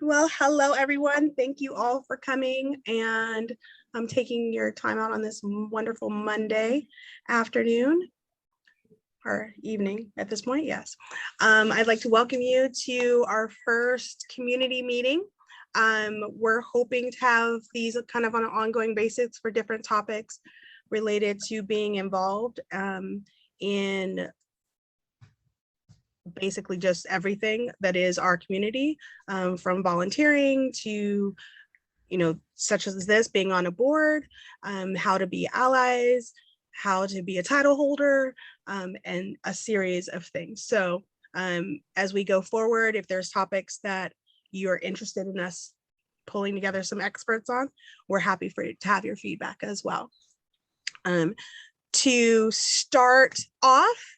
Well, hello, everyone. Thank you all for coming and taking your time out on this wonderful Monday afternoon or evening at this point. Yes. I'd like to welcome you to our first community meeting. We're hoping to have these kind of on an ongoing basis for different topics related to being involved in basically just everything that is our community, from volunteering to, such as this, being on a board, how to be allies, how to be a title holder, and a series of things. So as we go forward, if there's topics that you're interested in us pulling together some experts on, we're happy for you to have your feedback as well. To start off,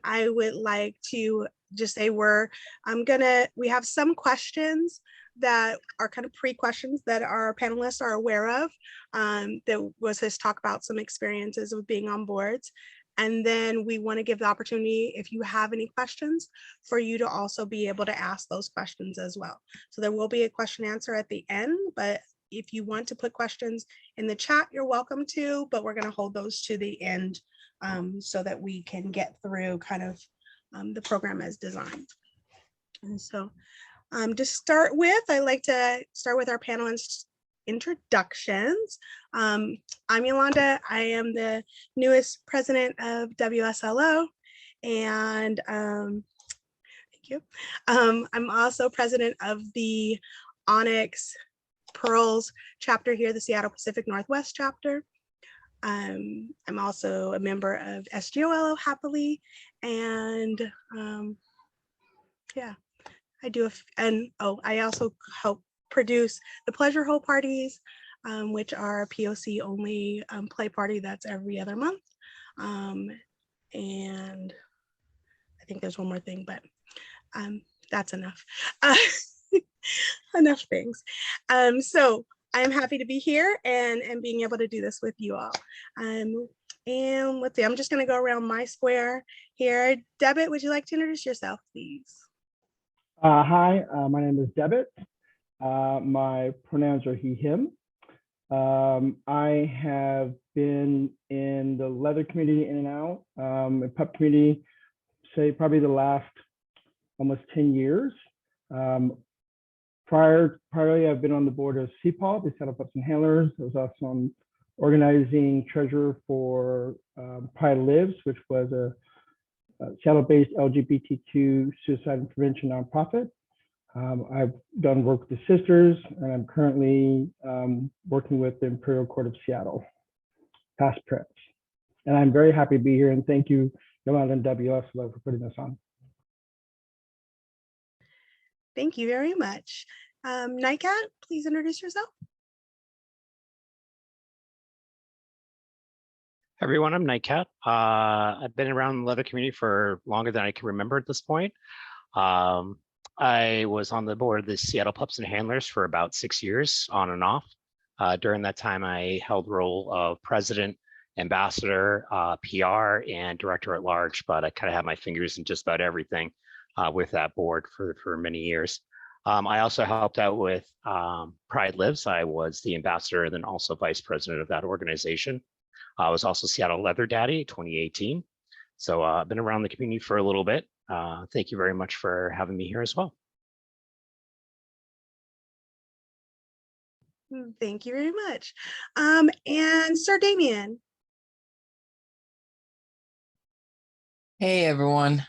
I would like to just say we have some questions that are kind of pre-questions that our panelists are aware of. That was his talk about some experiences of being on boards. And then we want to give the opportunity, if you have any questions, for you to also be able to ask those questions as well. So there will be a question answer at the end, but if you want to put questions in the chat, you're welcome to, but we're going to hold those to the end so that we can get through kind of the program as designed. And so to start with, I'd like to start with our panelists' introductions. I'm Yolanda. I am the newest president of WSLO, and thank you. I'm also president of the Onyx Pearls chapter here, the Seattle Pacific Northwest chapter. I'm also a member of SGOLO happily, and yeah, I do. I also help produce the Pleasure Hole parties, which are a POC only play party that's every other month. And I think there's one more thing, but that's enough. Enough things. So I'm happy to be here and being able to do this with you all. And let's see, I'm just going to go around my square here. Debit, would you like to introduce yourself, please? Hi, my name is Debit. My pronouns are he, him. I have been in the leather community in and out, in pup community, say probably the last almost 10 years. Priorly, I've been on the board of CPAW, the Seattle Pups and Handlers. I was also on organizing treasurer for Pride Lives, which was a Seattle-based LGBTQ suicide and prevention nonprofit. I've done work with the sisters, and I'm currently working with the Imperial Court of Seattle, past preps. And I'm very happy to be here, and thank you, Yolanda and WSLO, for putting this on. Thank you very much. Nightcat, please introduce yourself. Hi everyone, I'm Nightcat. I've been around the leather community for longer than I can remember at this point. I was on the board of the Seattle Pups and Handlers for about 6 years, on and off. During that time, I held the role of president, ambassador, PR, and director at large, but I kind of had my fingers in just about everything with that board for many years. I also helped out with Pride Lives. I was the ambassador and then also vice president of that organization. I was also Seattle Leather Daddy 2018. So I've been around the community for a little bit. Thank you very much for having me here as well. Thank you very much. And Sir Damien. Hey everyone.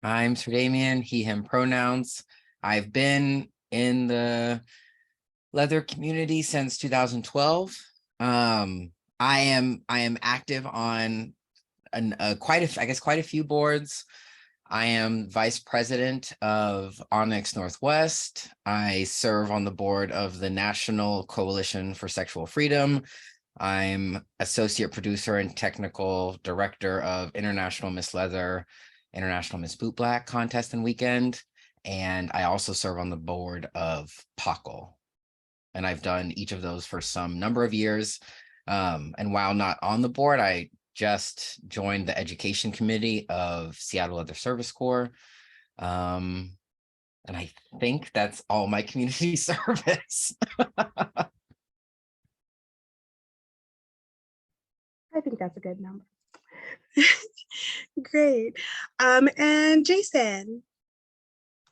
I'm Sir Damien, he, him pronouns. I've been in the leather community since 2012. I am active on quite a few boards. I am vice president of Onyx Northwest. I serve on the board of the National Coalition for Sexual Freedom. I'm associate producer and technical director of International Miss Leather, International Miss Boot Black contest and weekend. And I also serve on the board of POCL. And I've done each of those for some number of years. And while not on the board, I just joined the education committee of Seattle Leather Service Corps. And I think that's all my community service. I think that's a good number. Great. And Jason.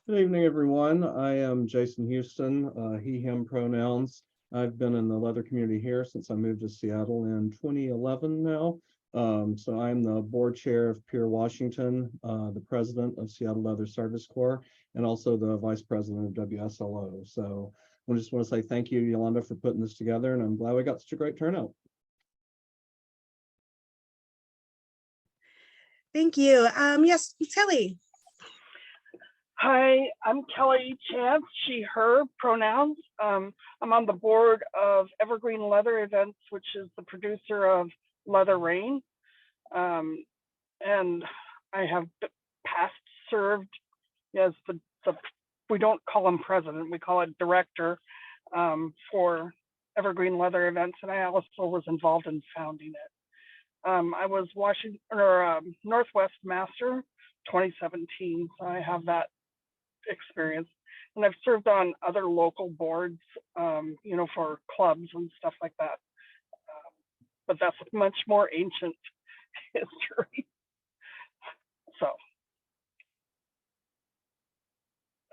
Good evening, everyone. I am Jason Houston, he, him pronouns. I've been in the leather community here since I moved to Seattle in 2011 now. So I'm the board chair of Pier Washington, the president of Seattle Leather Service Corps, and also the vice president of WSLO. So I just want to say thank you, Yolanda, for putting this together, and I'm glad we got such a great turnout. Thank you. Yes, Kelly. Hi, I'm Kelly Chance, she, her pronouns. I'm on the board of Evergreen Leather Events, which is the producer of Leather Rain. And I have past served as the we don't call him president, we call it director for Evergreen Leather Events. And I also was involved in founding it. I was Northwest Master 2017, so I have that experience, and I've served on other local boards, you know, for clubs and stuff like that. But that's much more ancient history. So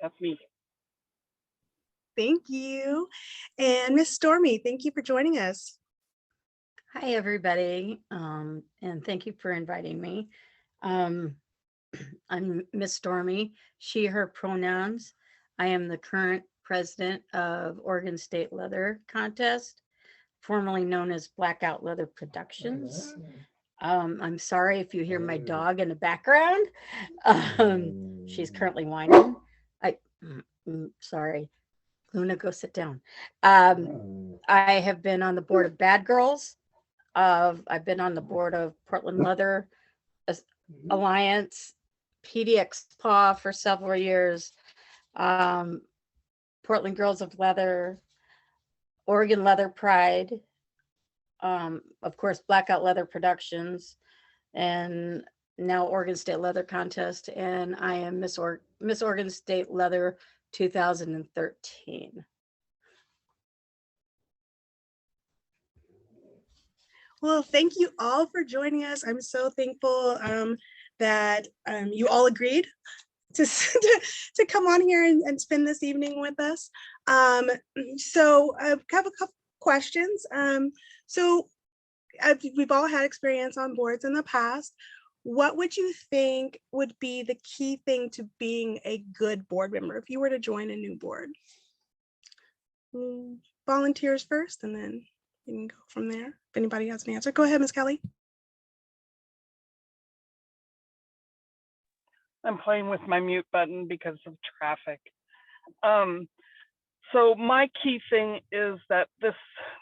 that's me. Thank you. And Miss Stormy, thank you for joining us. Hi, everybody, and thank you for inviting me. I'm Miss Stormy, she, her pronouns. I am the current president of Oregon State Leather Contest, formerly known as Blackout Leather Productions. I'm sorry if you hear my dog in the background. She's currently whining. Sorry. Luna, go sit down. I have been on the board of Bad Girls. I've been on the board of Portland Leather Alliance, PDX Paw for several years, Portland Girls of Leather, Oregon Leather Pride, of course, Blackout Leather Productions, and now Oregon State Leather Contest. And I am Miss Oregon State Leather 2013. Well, thank you all for joining us. I'm so thankful that you all agreed to come on here and spend this evening with us. So I have a couple questions. So we've all had experience on boards in the past. What would you think would be the key thing to being a good board member if you were to join a new board? Volunteers first, and then you can go from there. If anybody has an answer, go ahead, Ms. Kelly. I'm playing with my mute button because of traffic. So my key thing is that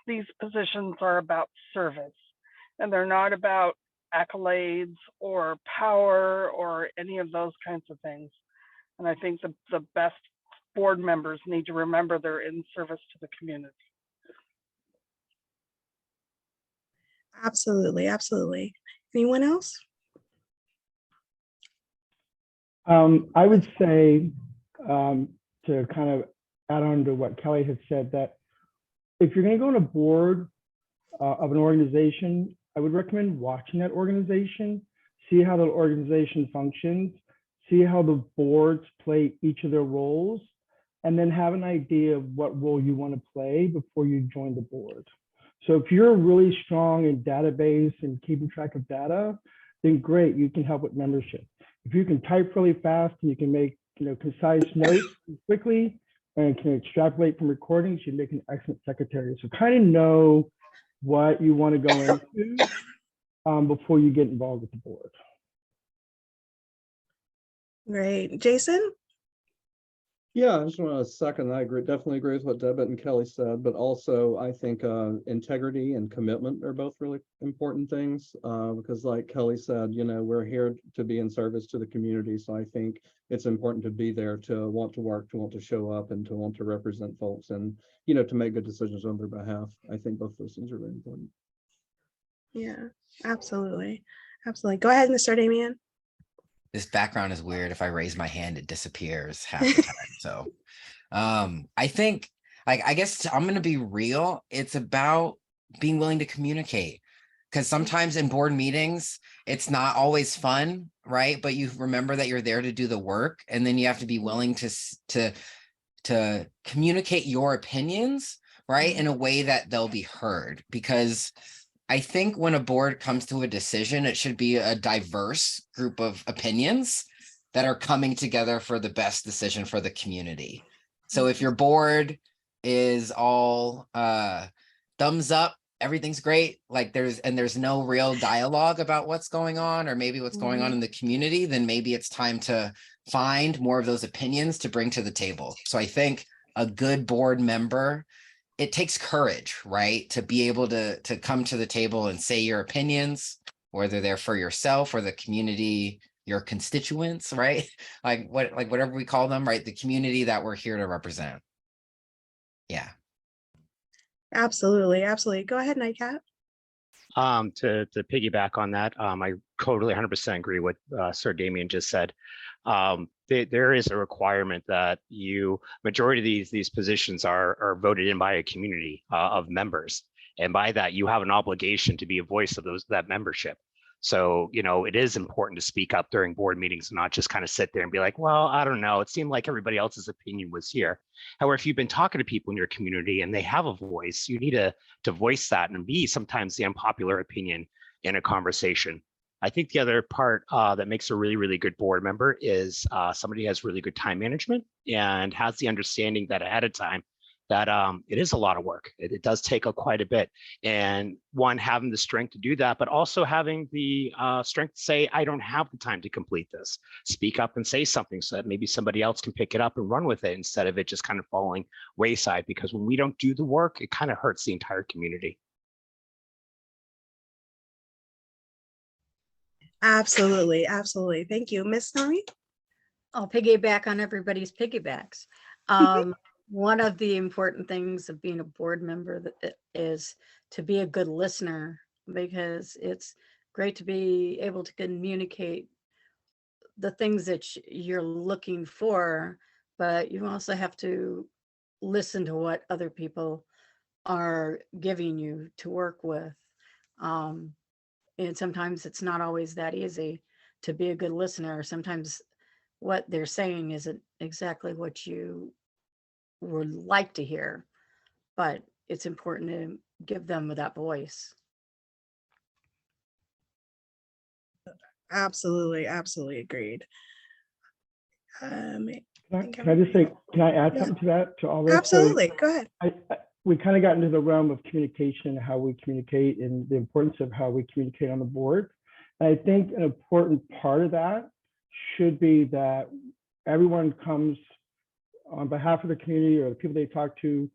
these positions are about service, and they're not about accolades or power or any of those kinds of things. And I think the best board members need to remember they're in service to the community. Absolutely, absolutely. Anyone else? I would say, to kind of add on to what Kelly had said, that if you're going to go on a board of an organization, I would recommend watching that organization, see how the organization functions, see how the boards play each of their roles, and then have an idea of what role you want to play before you join the board. So if you're really strong in database and keeping track of data, then great, you can help with membership. If you can type really fast and you can make concise notes quickly and can extrapolate from recordings, you make an excellent secretary. So kind of know what you want to go into before you get involved with the board. Great. Jason? Yeah, I just want to second. Definitely agree with what Debit and Kelly said, but also I think integrity and commitment are both really important things because, like Kelly said, we're here to be in service to the community. So I think it's important to be there, to want to work, to want to show up, and to want to represent folks, and to make good decisions on their behalf. I think both those things are really important. Yeah, absolutely, absolutely. Go ahead, Mr. Damien. This background is weird. If I raise my hand, it disappears half the time. So I think, like, I guess I'm going to be real. It's about being willing to communicate, because sometimes in board meetings, it's not always fun, right? But you remember that you're there to do the work, and then you have to be willing to communicate your opinions, right, in a way that they'll be heard. Because I think when a board comes to a decision, it should be a diverse group of opinions that are coming together for the best decision for the community. So if your board is all thumbs up, everything's great, like there's no real dialogue about what's going on, or maybe what's going on in the community, then maybe it's time to find more of those opinions to bring to the table. So I think a good board member, it takes courage, right, to be able to come to the table and say your opinions, whether they're for yourself or the community, your constituents, right? Like whatever we call them, right? The community that we're here to represent. Yeah. Absolutely, absolutely. Go ahead, Nightcat. To piggyback on that, I totally 100% agree with Sir Damien just said. There is a requirement that majority of these positions are voted in by a community of members, and by that you have an obligation to be a voice of that membership. So, it is important to speak up during board meetings and not just kind of sit there and be like, well, I don't know, it seemed like everybody else's opinion was here. However, if you've been talking to people in your community and they have a voice, you need to voice that and be sometimes the unpopular opinion in a conversation. I think the other part that makes a really, really good board member is somebody who has really good time management and has the understanding that ahead of time that it is a lot of work. It does take quite a bit. And one, having the strength to do that, but also having the strength to say, I don't have the time to complete this. Speak up and say something so that maybe somebody else can pick it up and run with it instead of it just kind of falling wayside. Because when we don't do the work, it kind of hurts the entire community. Absolutely, absolutely. Thank you. Miss Stormy? I'll piggyback on everybody's piggybacks. One of the important things of being a board member is to be a good listener, because it's great to be able to communicate the things that you're looking for, but you also have to listen to what other people are giving you to work with. And sometimes it's not always that easy to be a good listener. Sometimes what they're saying isn't exactly what you would like to hear, but it's important to give them that voice. Absolutely, absolutely agreed. Can I just say, can I add something to that, to all this? Absolutely, So go ahead. we kind of got into the realm of communication, how we communicate, and the importance of how we communicate on the board. And I think an important part of that should be that everyone comes on behalf of the community or the people they talk to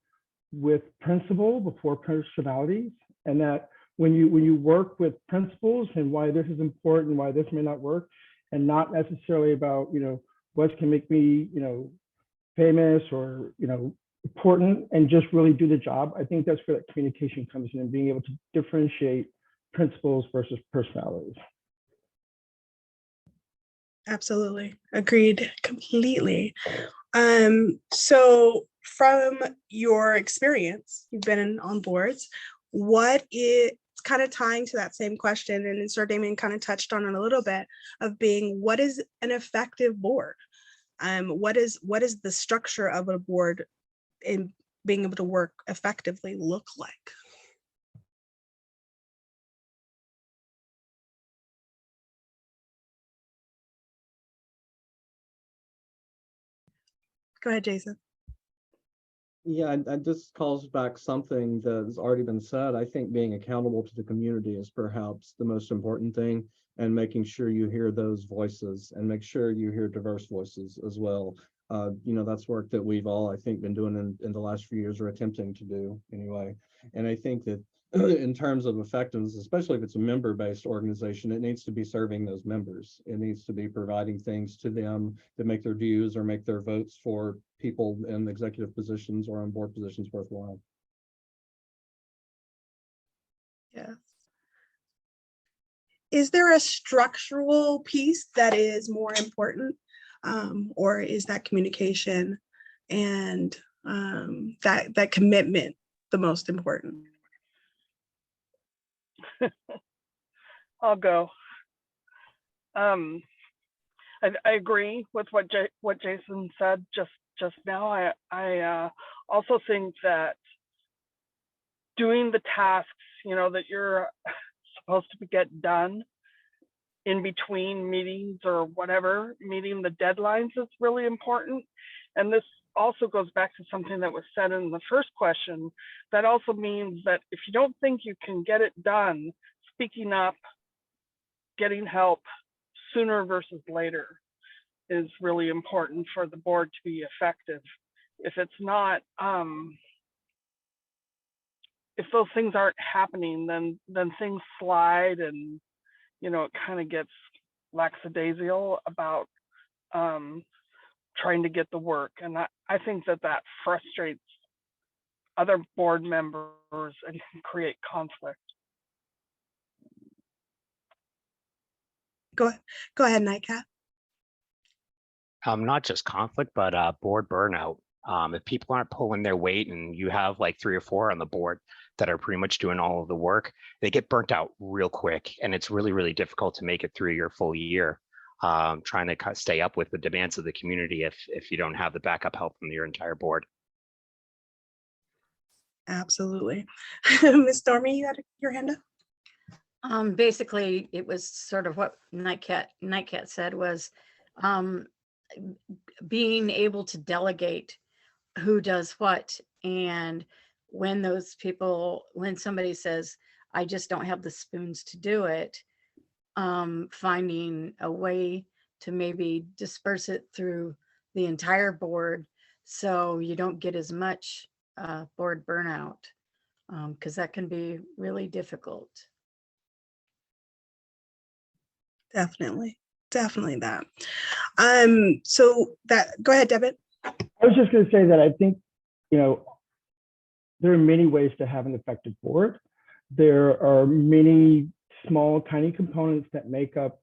with principle before personalities, and that when you work with principles and why this is important, why this may not work, and not necessarily about what can make me famous or important, and just really do the job. I think that's where that communication comes in, and being able to differentiate principles versus personalities. Absolutely agreed completely. So from your experience, you've been on boards, what is kind of tying to that same question, and Sir Damien kind of touched on it a little bit, of being, what is an effective board? What is the structure of a board in being able to work effectively look like? Go ahead, Jason. Yeah, this calls back something that has already been said. I think being accountable to the community is perhaps the most important thing, and making sure you hear those voices and make sure you hear diverse voices as well. That's work that we've all, I think, been doing in the last few years, or attempting to do anyway. And I think that in terms of effectiveness, especially if it's a member-based organization, it needs to be serving those members. It needs to be providing things to them that make their views or make their votes for people in executive positions or on board positions worthwhile. Yeah. is there a structural piece that is more important, or is that communication and that commitment the most important? I'll go. I agree with what Jason said just now. I also think that doing the tasks, that you're supposed to get done in between meetings or whatever, meeting the deadlines is really important. And this also goes back to something that was said in the first question. That also means that if you don't think you can get it done, speaking up, getting help sooner versus later is really important for the board to be effective. If it's not, if those things aren't happening, then things slide, and it kind of gets lackadaisical about trying to get the work. And I think that frustrates other board members and can create conflict. Go ahead, Nightcat. Not just conflict, but board burnout. If people aren't pulling their weight and you have like 3 or 4 on the board that are pretty much doing all of the work, they get burnt out real quick. And it's really, really difficult to make it through your full year, trying to stay up with the demands of the community if you don't have the backup help from your entire board. Absolutely. Miss Stormy, you had your hand up? Basically, it was sort of what Nightcat said was being able to delegate who does what. And when somebody says, I just don't have the spoons to do it, finding a way to maybe disperse it through the entire board so you don't get as much board burnout, because that can be really difficult. Definitely that. So go ahead, Debit. I was just going to say that I think, there are many ways to have an effective board. There are many small, tiny components that make up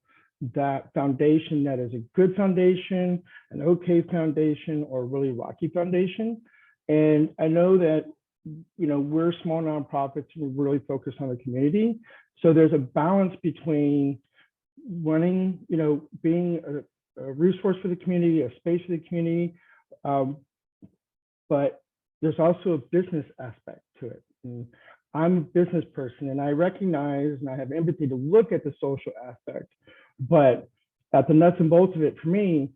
that foundation that is a good foundation, an okay foundation, or a really rocky foundation. And I know that, we're small nonprofits and we're really focused on the community. So there's a balance between running, being a resource for the community, a space for the community, but there's also a business aspect to it. And I'm a business person, and I recognize and I have empathy to look at the social aspect, but at the nuts and bolts of it, for me,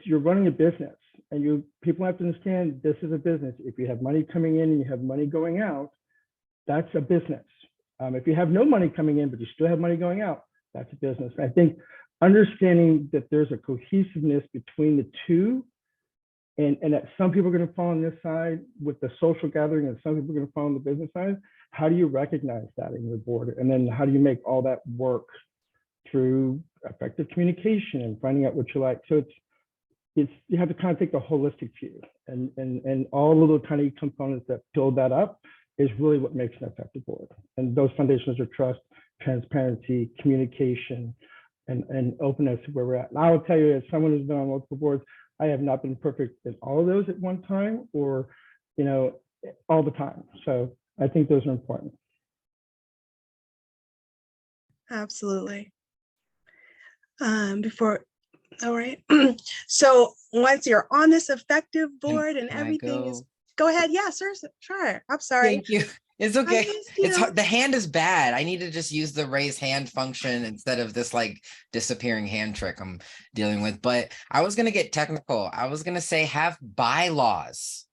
you're running a business, and people have to understand this is a business. If you have money coming in and you have money going out, that's a business. If you have no money coming in but you still have money going out, that's a business. I think understanding that there's a cohesiveness between the two, and that some people are going to fall on this side with the social gathering and some people are going to fall on the business side. How do you recognize that in your board? And then how do you make all that work through effective communication and finding out what you like? So you have to kind of take the holistic view, and all the little tiny components that build that up is really what makes an effective board. And those foundations are trust, transparency, communication, and openness to where we're at. And I will tell you, as someone who's been on multiple boards, I have not been perfect in all of those at one time, or all the time. So I think those are important. Absolutely. All right. So once you're on this effective board and everything is, go ahead. Yeah, sir. Sure. I'm sorry. Thank you. It's okay. It's hard. The hand is bad. I need to just use the raise hand function instead of this like disappearing hand trick I'm dealing with. But I was going to get technical. I was going to say have bylaws.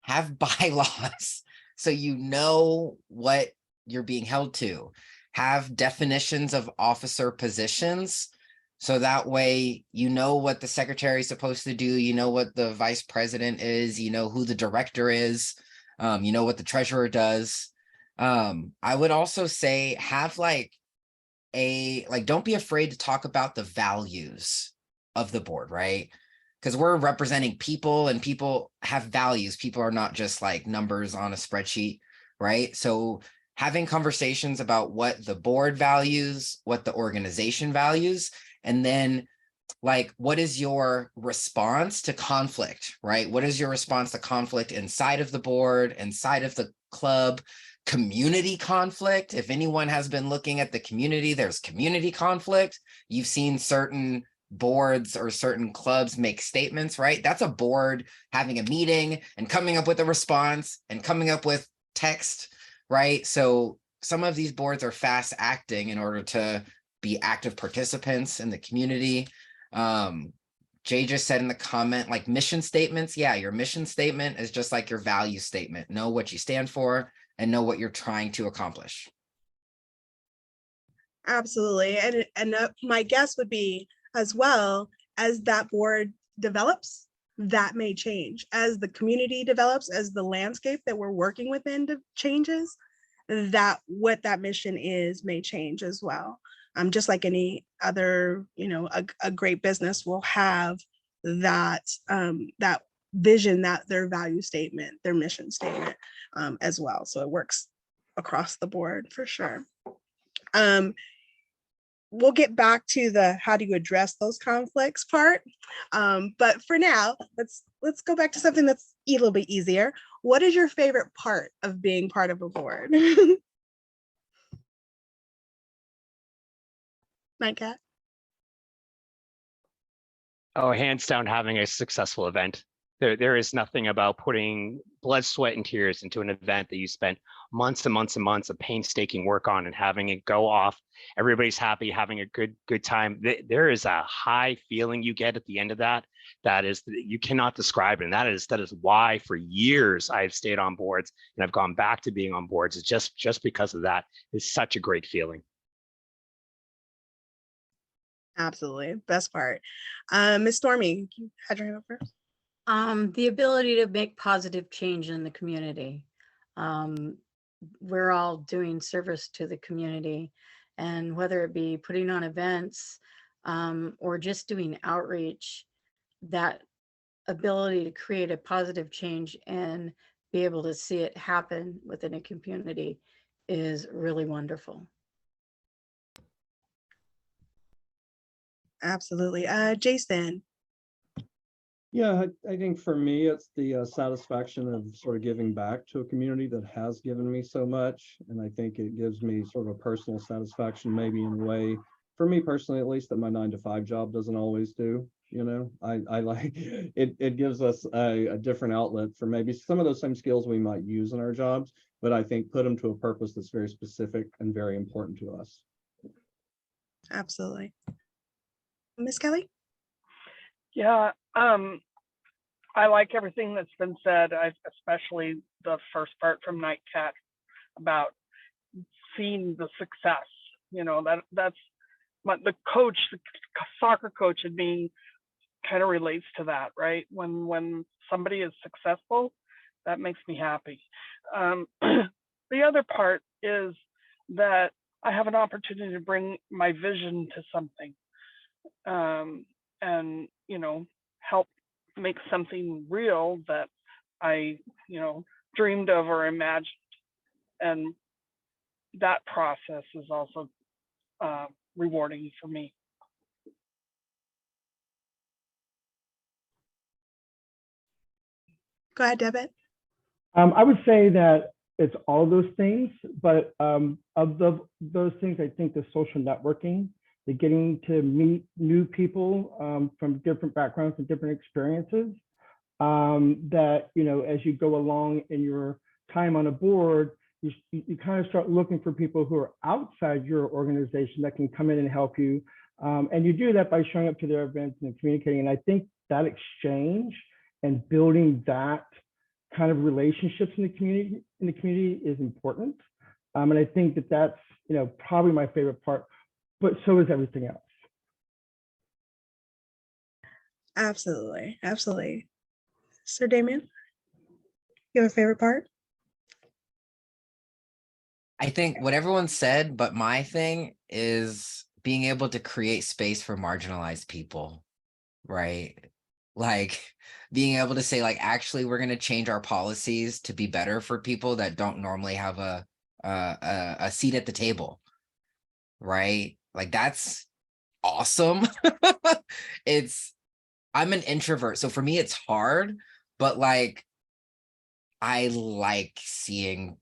Have bylaws so you know what you're being held to. Have definitions of officer positions. So that way, you know what the secretary is supposed to do. You know what the vice president is. You know who the director is. You know what the treasurer does. I would also say have don't be afraid to talk about the values of the board, right? Because we're representing people and people have values. People are not just like numbers on a spreadsheet, right? So having conversations about what the board values, what the organization values, and then like, what is your response to conflict, right? What is your response to conflict inside of the board, inside of the club, community conflict? If anyone has been looking at the community, there's community conflict. You've seen certain boards or certain clubs make statements, right? That's a board having a meeting and coming up with a response and coming up with text, right? So some of these boards are fast acting in order to be active participants in the community. Jay just said in the comment, like mission statements. Yeah, your mission statement is just like your value statement. Know what you stand for and know what you're trying to accomplish. Absolutely. And my guess would be as well, as that board develops, that may change. As the community develops, as the landscape that we're working within changes, that what that mission is may change as well. Just like any other, a great business will have that that vision, that their value statement, their mission statement as well. So it works across the board for sure. We'll get back to the how do you address those conflicts part. But for now, let's go back to something that's a little bit easier. What is your favorite part of being part of a board? Nightcat. Oh, hands down, having a successful event. There is nothing about putting blood, sweat, and tears into an event that you spent months and months and months of painstaking work on and having it go off. Everybody's happy, having a good time. There is a high feeling you get at the end of that. That is, you cannot describe it. And that is why for years I've stayed on boards and I've gone back to being on boards. It's just because of that. It's such a great feeling. Absolutely. Best part. Miss Stormy, you had your hand up first. The ability to make positive change in the community. We're all doing service to the community, and whether it be putting on events or just doing outreach, that ability to create a positive change and be able to see it happen within a community is really wonderful. Absolutely. Jason. Yeah, I think for me, it's the satisfaction of sort of giving back to a community that has given me so much. And I think it gives me sort of a personal satisfaction, maybe in a way, for me personally, at least, that my 9-to-5 job doesn't always do. I like it. It gives us a different outlet for maybe some of those same skills we might use in our jobs, but I think put them to a purpose that's very specific and very important to us. Absolutely. Miss Kelly? Yeah, I like everything that's been said, especially the first part from Nightcat about seeing the success. That's the coach, the soccer coach in me kind of relates to that, right? When somebody is successful, that makes me happy. The other part is that I have an opportunity to bring my vision to something. And help make something real that I dreamed of or imagined, and that process is also rewarding for me. Go ahead, Debit. I would say that it's all those things, but of those things, I think the social networking, the getting to meet new people from different backgrounds and different experiences, that, as you go along in your time on a board, you kind of start looking for people who are outside your organization that can come in and help you. And you do that by showing up to their events and communicating. And I think that exchange and building that kind of relationships in the community is important. And I think that that's, probably my favorite part, but so is everything else. Absolutely. Absolutely. Sir Damien, you have a favorite part? I think what everyone said, but my thing is being able to create space for marginalized people, right? Like being able to say, like, actually, we're going to change our policies to be better for people that don't normally have a a seat at the table, right? Like that's awesome. I'm an introvert, so for me it's hard, but like I like seeing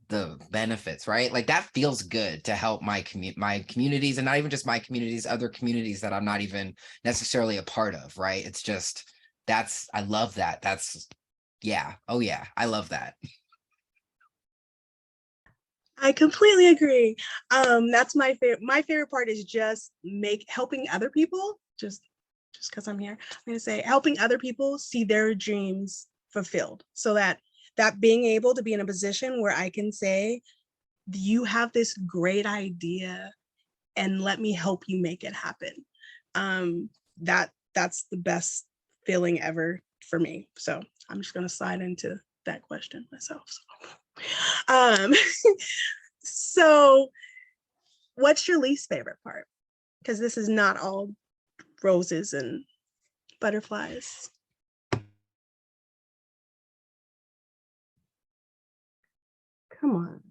the benefits, right? Like that feels good to help my communities, and not even just my communities, other communities that I'm not even necessarily a part of, right? It's just I love that. Yeah. Oh yeah, I love that. I completely agree. That's my favorite. My favorite part is just helping other people. Just because I'm here, I'm gonna say helping other people see their dreams fulfilled, so that being able to be in a position where I can say, you have this great idea and let me help you make it happen. That's the best feeling ever for me. So I'm just gonna slide into that question myself. So what's your least favorite part? Because this is not all roses and butterflies. Come on.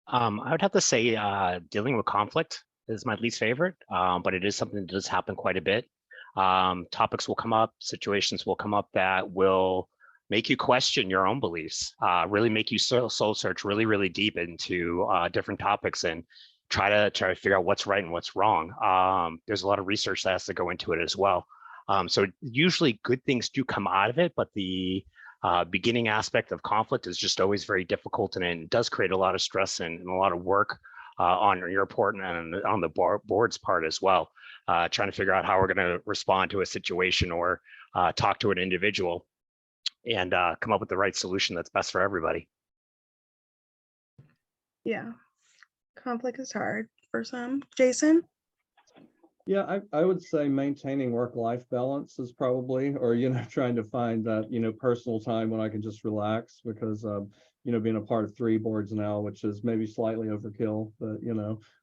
I would have to say dealing with conflict is my least favorite, but it is something that does happen quite a bit. Topics will come up, situations will come up that will make you question your own beliefs, really make you soul search really, really deep into different topics and try to figure out what's right and what's wrong. There's a lot of research that has to go into it as well. So usually good things do come out of it, but the beginning aspect of conflict is just always very difficult, and it does create a lot of stress and a lot of work on your part and on the board's part as well, trying to figure out how we're going to respond to a situation or talk to an individual and come up with the right solution that's best for everybody. Yeah, conflict is hard for some. Jason? Yeah, I would say maintaining work-life balance is probably, or, trying to find that, personal time when I can just relax, because, being a part of 3 boards now, which is maybe slightly overkill, but,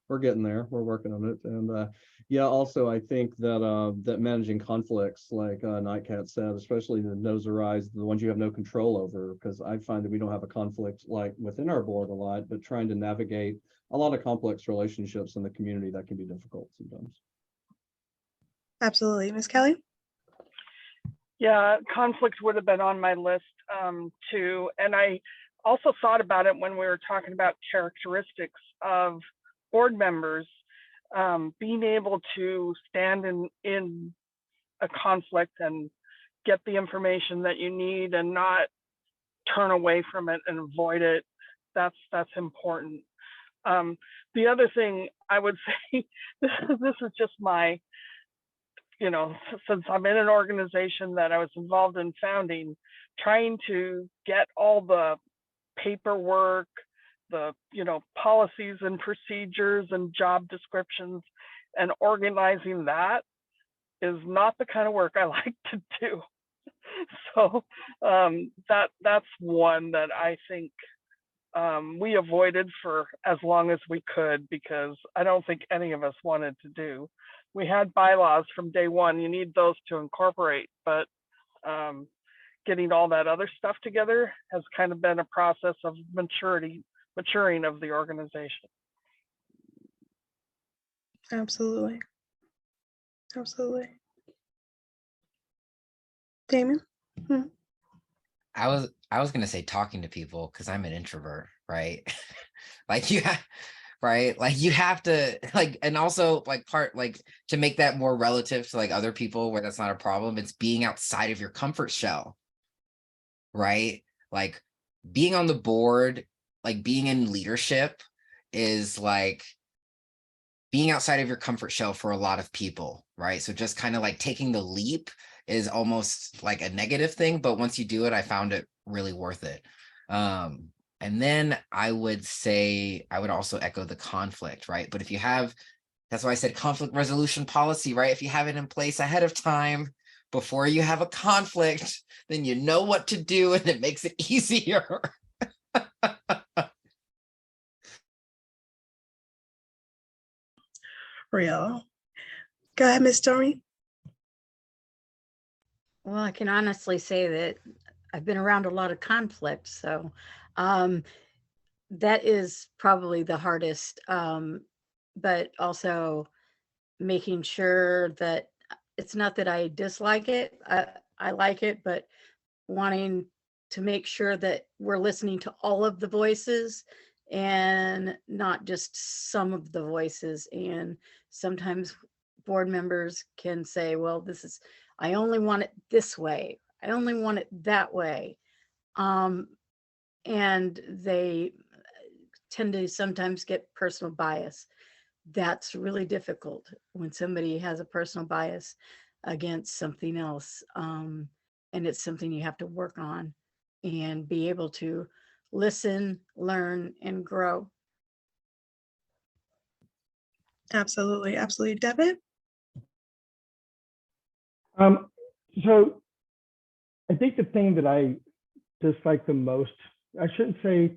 we're getting there, we're working on it. And yeah, also I think that that managing conflicts, like Nightcat said, especially the no's or ayes, the ones you have no control over, because I find that we don't have a conflict like within our board a lot, but trying to navigate a lot of complex relationships in the community, that can be difficult sometimes. Absolutely. Miss Kelly? Yeah, conflict would have been on my list too. And I also thought about it when we were talking about characteristics of board members, being able to stand in a conflict and get the information that you need and not turn away from it and avoid it. That's important. The other thing I would say, this is just my, since I'm in an organization that I was involved in founding, trying to get all the paperwork, the, policies and procedures and job descriptions, and organizing that is not the kind of work I like to do. So that's one that I think we avoided for as long as we could, because I don't think any of us wanted to do. We had bylaws from day one. You need those to incorporate, but getting all that other stuff together has kind of been a process of maturing of the organization. Absolutely. Absolutely. Damien? I was gonna say talking to people, because I'm an introvert, right? Like right? Like you have to and also to make that more relative to like other people where that's not a problem, it's being outside of your comfort shell, right? Like being on the board, like being in leadership is like being outside of your comfort shell for a lot of people, right? So just kind of like taking the leap is almost like a negative thing, but once you do it, I found it really worth it. And then I would say, I would also echo the conflict, right? But if you have, that's why I said conflict resolution policy, right? If you have it in place ahead of time, before you have a conflict, then you know what to do and it makes it easier. Real. Go ahead, Miss Stormy. Well, I can honestly say that I've been around a lot of conflict, so um, that is probably the hardest. But also making sure that it's not that I dislike it, I like it, but wanting to make sure that we're listening to all of the voices and not just some of the voices. And sometimes board members can say, well, I only want it this way. I only want it that way. And they tend to sometimes get personal bias. That's really difficult when somebody has a personal bias against something else. And it's something you have to work on and be able to listen, learn, and grow. Absolutely, absolutely. Debit? So I think the thing that I dislike the most, I shouldn't say,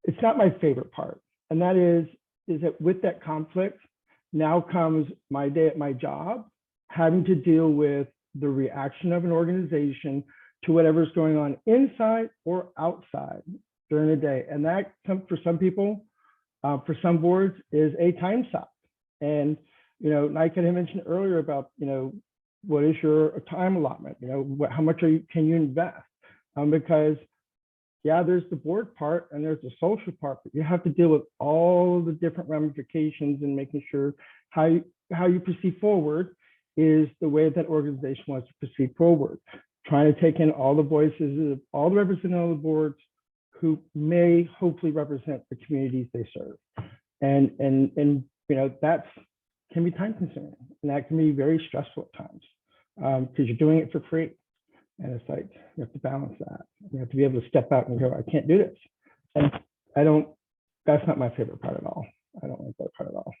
it's not my favorite part. And that is that with that conflict, now comes my day at my job, having to deal with the reaction of an organization to whatever's going on inside or outside during the day. And that, for some people, for some boards, is a time suck. And, Nightcat had mentioned earlier about, what is your time allotment? How much can you invest? Because yeah, there's the board part and there's the social part, but you have to deal with all the different ramifications and making sure how you proceed forward is the way that organization wants to proceed forward. Trying to take in all the voices of all the representatives on the boards who may hopefully represent the communities they serve. And that can be time consuming and that can be very stressful at times because you're doing it for free. And it's like, you have to balance that. You have to be able to step out and go, I can't do this. And that's not my favorite part at all. I don't like that part at all.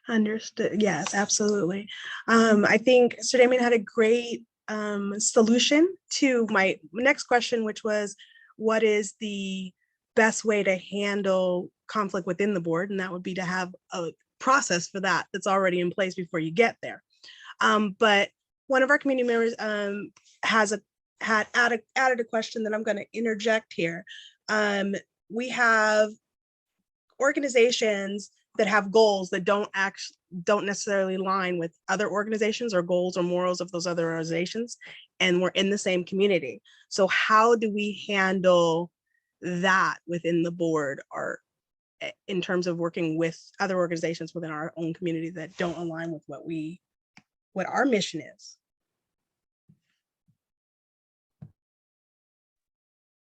Understood. Yes, absolutely. I think Sir Damien had a great solution to my next question, which was, what is the best way to handle conflict within the board? And that would be to have a process for that that's already in place before you get there. But one of our community members had added a question that I'm going to interject here. We have organizations that have goals that don't necessarily align with other organizations or goals or morals of those other organizations, and we're in the same community. So how do we handle that within the board, or in terms of working with other organizations within our own community that don't align with what our mission is?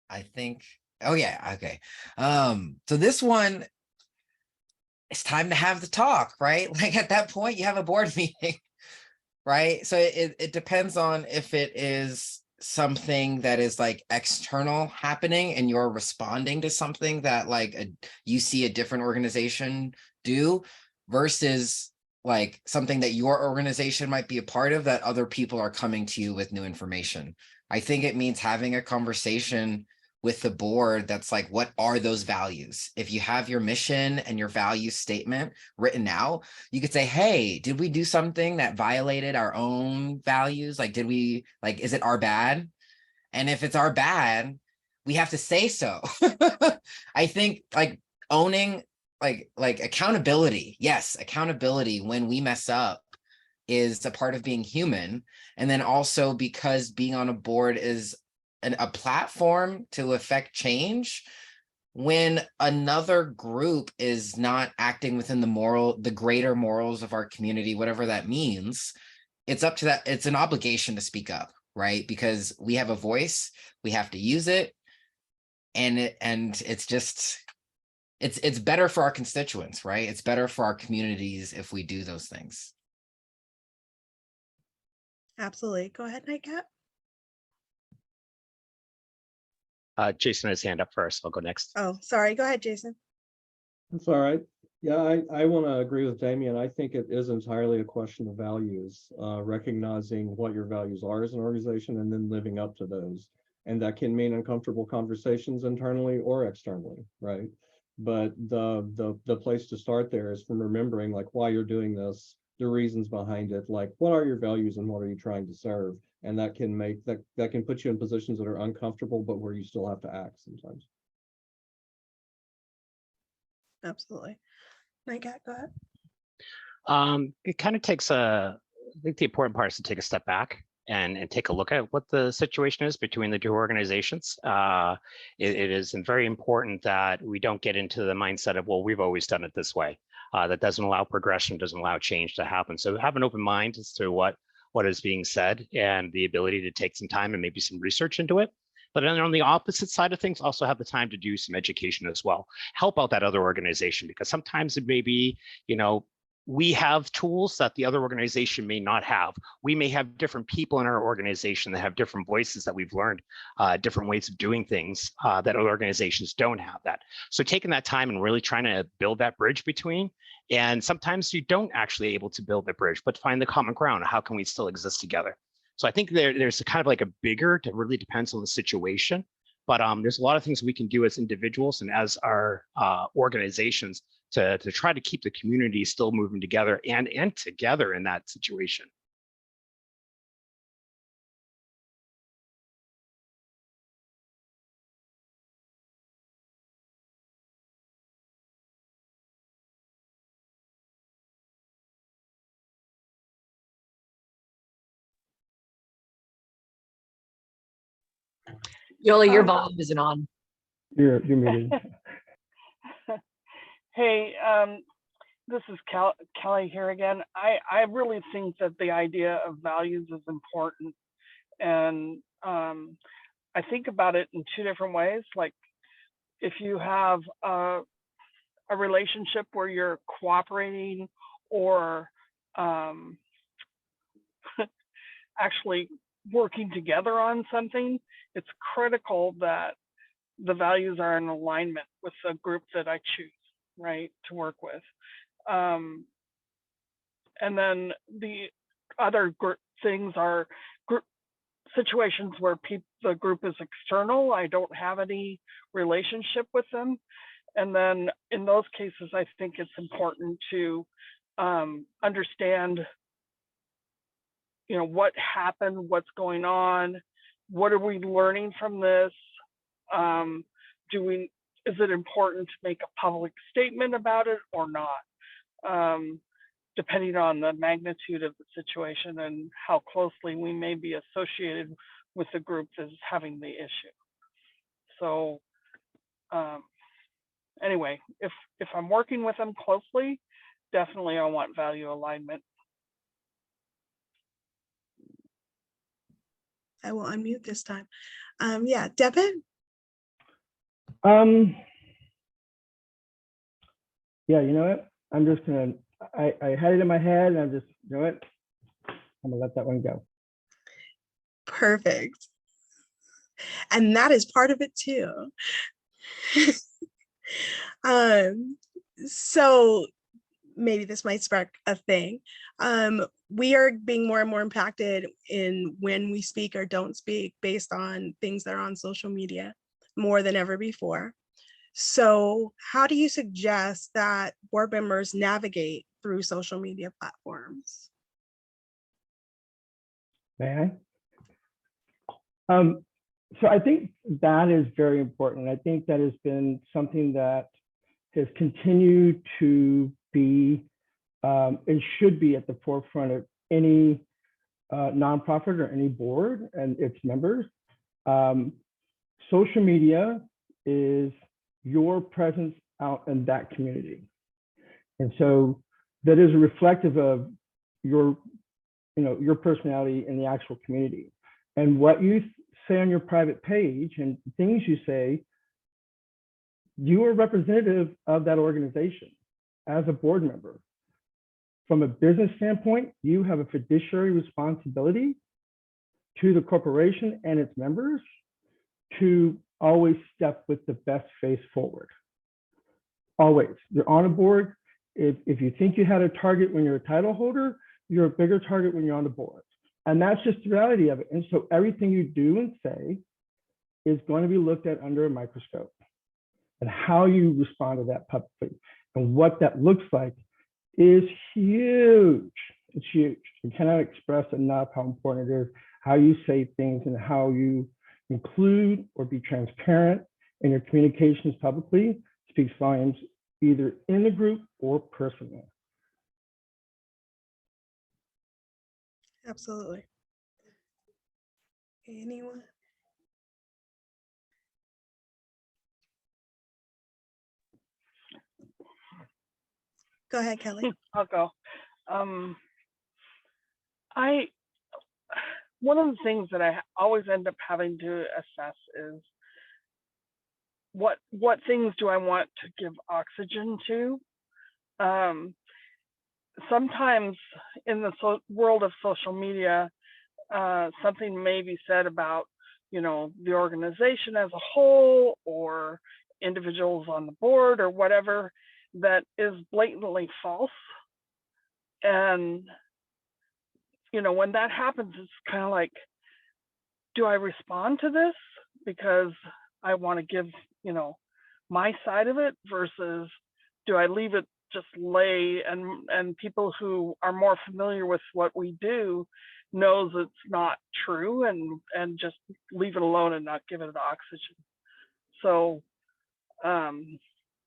I think, oh yeah, okay. So this one, it's time to have the talk, right? Like at that point, you have a board meeting, right? So it depends on if it is something that is like external happening and you're responding to something that like you see a different organization do versus like something that your organization might be a part of that other people are coming to you with new information. I think it means having a conversation with the board that's like, what are those values? If you have your mission and your value statement written out, you could say, hey, did we do something that violated our own values? Like, is it our bad? And if it's our bad, we have to say so. I think like owning, like accountability. Yes, accountability when we mess up is a part of being human. And then also because being on a board is a platform to affect change, when another group is not acting within the greater morals of our community, whatever that means, it's up to that. It's an obligation to speak up, right? Because we have a voice, we have to use it. And it's better for our constituents, right? It's better for our communities if we do those things. Absolutely. Go ahead, Nightcat. Jason has his hand up first. I'll go next. Oh, sorry. Go ahead, Jason. That's all right. Yeah, I want to agree with Damien. I think it is entirely a question of values, recognizing what your values are as an organization and then living up to those. And that can mean uncomfortable conversations internally or externally, right? But the place to start there is from remembering like why you're doing this, the reasons behind it, like what are your values and what are you trying to serve? And that can make that can put you in positions that are uncomfortable, but where you still have to act sometimes. Absolutely. Nightcat, go ahead. It kind of takes I think the important part is to take a step back and take a look at what the situation is between the two organizations. It is very important that we don't get into the mindset of, well, we've always done it this way. That doesn't allow progression, doesn't allow change to happen. So have an open mind as to what is being said and the ability to take some time and maybe some research into it. But then on the opposite side of things, also have the time to do some education as well. Help out that other organization, because sometimes it may be, we have tools that the other organization may not have. We may have different people in our organization that have different voices that we've learned, different ways of doing things that other organizations don't have that. So taking that time and really trying to build that bridge between, and sometimes you don't actually able to build the bridge, but find the common ground. How can we still exist together? So I think there's a kind of like a bigger, it really depends on the situation, but there's a lot of things we can do as individuals and as our organizations to try to keep the community still moving together and together in that situation. Yola, your volume isn't on. You're muted. Hey, this is Kelly here again. I really think that the idea of values is important. And I think about it in two different ways. Like if you have a relationship where you're cooperating or actually working together on something, it's critical that the values are in alignment with the group that I choose, right, to work with. And then the other things are situations where the group is external. I don't have any relationship with them. And then in those cases, I think it's important to understand, what happened, what's going on, what are we learning from this? Is it important to make a public statement about it or not? Depending on the magnitude of the situation and how closely we may be associated with the group that's having the issue. So anyway, if I'm working with them closely, definitely I want value alignment. I will unmute this time. Yeah, Debit? Yeah, you know what? I'm just gonna, I had it in my head and I'm just, I'm gonna let that one go. Perfect. And that is part of it too. So maybe this might spark a thing. We are being more and more impacted in when we speak or don't speak based on things that are on social media more than ever before. So how do you suggest that board members navigate through social media platforms? May I? So I think that is very important. I think that has been something that has continued to be and should be at the forefront of any nonprofit or any board and its members. Social media is your presence out in that community. And so that is reflective of your personality in the actual community. And what you say on your private page and things you say, you are representative of that organization as a board member. From a business standpoint, you have a fiduciary responsibility to the corporation and its members to always step with the best face forward. Always. You're on a board. If you think you had a target when you're a title holder, you're a bigger target when you're on the board. And that's just the reality of it. And so everything you do and say is going to be looked at under a microscope. And how you respond to that publicly and what that looks like is huge. It's huge. I cannot express enough how important it is, how you say things and how you include or be transparent in your communications publicly speaks volumes either in the group or personally. Absolutely. Anyone? Go ahead, Kelly. I'll go. One of the things that I always end up having to assess is what things do I want to give oxygen to? Sometimes in the world of social media, something may be said about, you know, the organization as a whole or individuals on the board or whatever that is blatantly false. And, you know, when that happens, it's kind of like, do I respond to this because I want to give, you know, my side of it, versus do I leave it just lay and people who are more familiar with what we do knows it's not true and just leave it alone and not give it the oxygen. So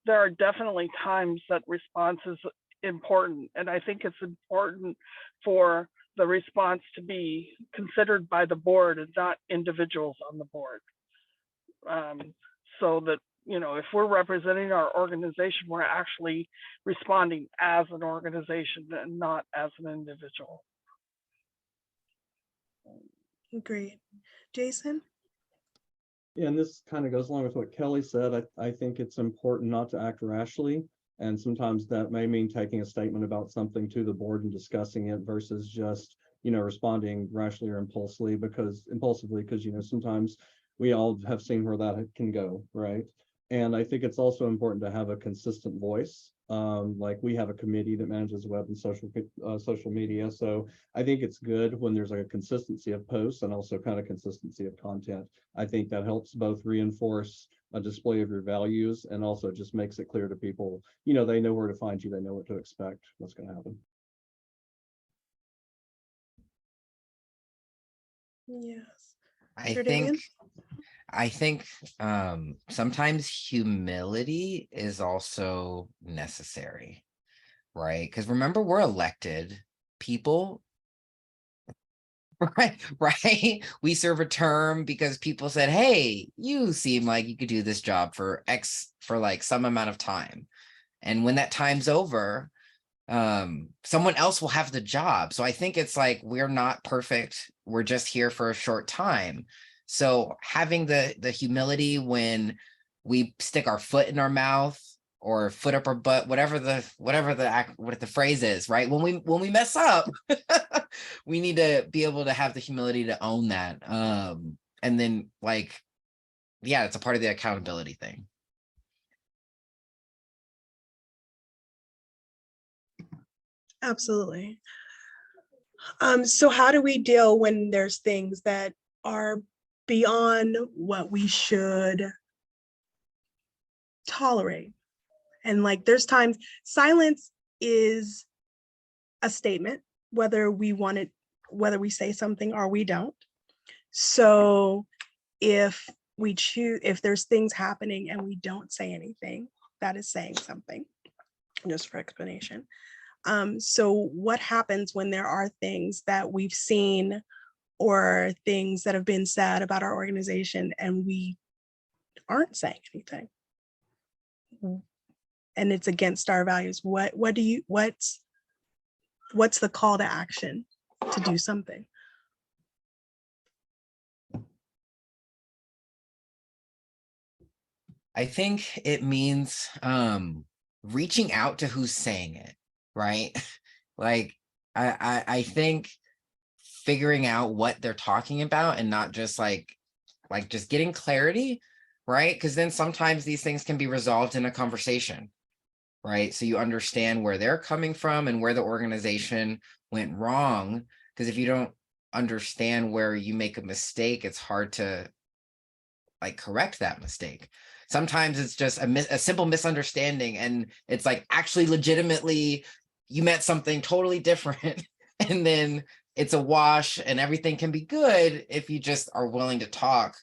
there are definitely times that response is important, and I think it's important for the response to be considered by the board and not individuals on the board. So that, you know, if we're representing our organization, we're actually responding as an organization and not as an individual. Agreed. Jason? Yeah, and this kind of goes along with what Kelly said. I think it's important not to act rashly. And sometimes that may mean taking a statement about something to the board and discussing it versus just, you know, responding rashly or impulsively because, you know, sometimes we all have seen where that can go, right? And I think it's also important to have a consistent voice. Like we have a committee that manages web and social media. So I think it's good when there's like a consistency of posts and also kind of consistency of content. I think that helps both reinforce a display of your values and also just makes it clear to people, you know, they know where to find you, they know what to expect, what's going to happen. Yes. I Sir Damien? think sometimes humility is also necessary, right? Because remember, we're elected people, right? We serve a term because people said, hey, you seem like you could do this job for like some amount of time. And when that time's over, someone else will have the job. So I think it's like, we're not perfect. We're just here for a short time. So having the humility when we stick our foot in our mouth or foot up our butt, whatever the phrase is, right? When we mess up, we need to be able to have the humility to own that. And then like, yeah, it's a part of the accountability thing. Absolutely. So how do we deal when there's things that are beyond what we should tolerate? And like there's times silence is a statement, whether we want it, whether we say something or we don't. So if we choose, if there's things happening and we don't say anything, that is saying something, just for explanation. So what happens when there are things that we've seen or things that have been said about our organization and we aren't saying anything? And it's against our values. What's the call to action to do something? I think it means reaching out to who's saying it, right? Like I think figuring out what they're talking about and not just like just getting clarity, right? Because then sometimes these things can be resolved in a conversation, right? So you understand where they're coming from and where the organization went wrong. Because if you don't understand where you make a mistake, it's hard to like correct that mistake. Sometimes it's just a simple misunderstanding and it's like actually legitimately you meant something totally different and then it's a wash and everything can be good if you just are willing to talk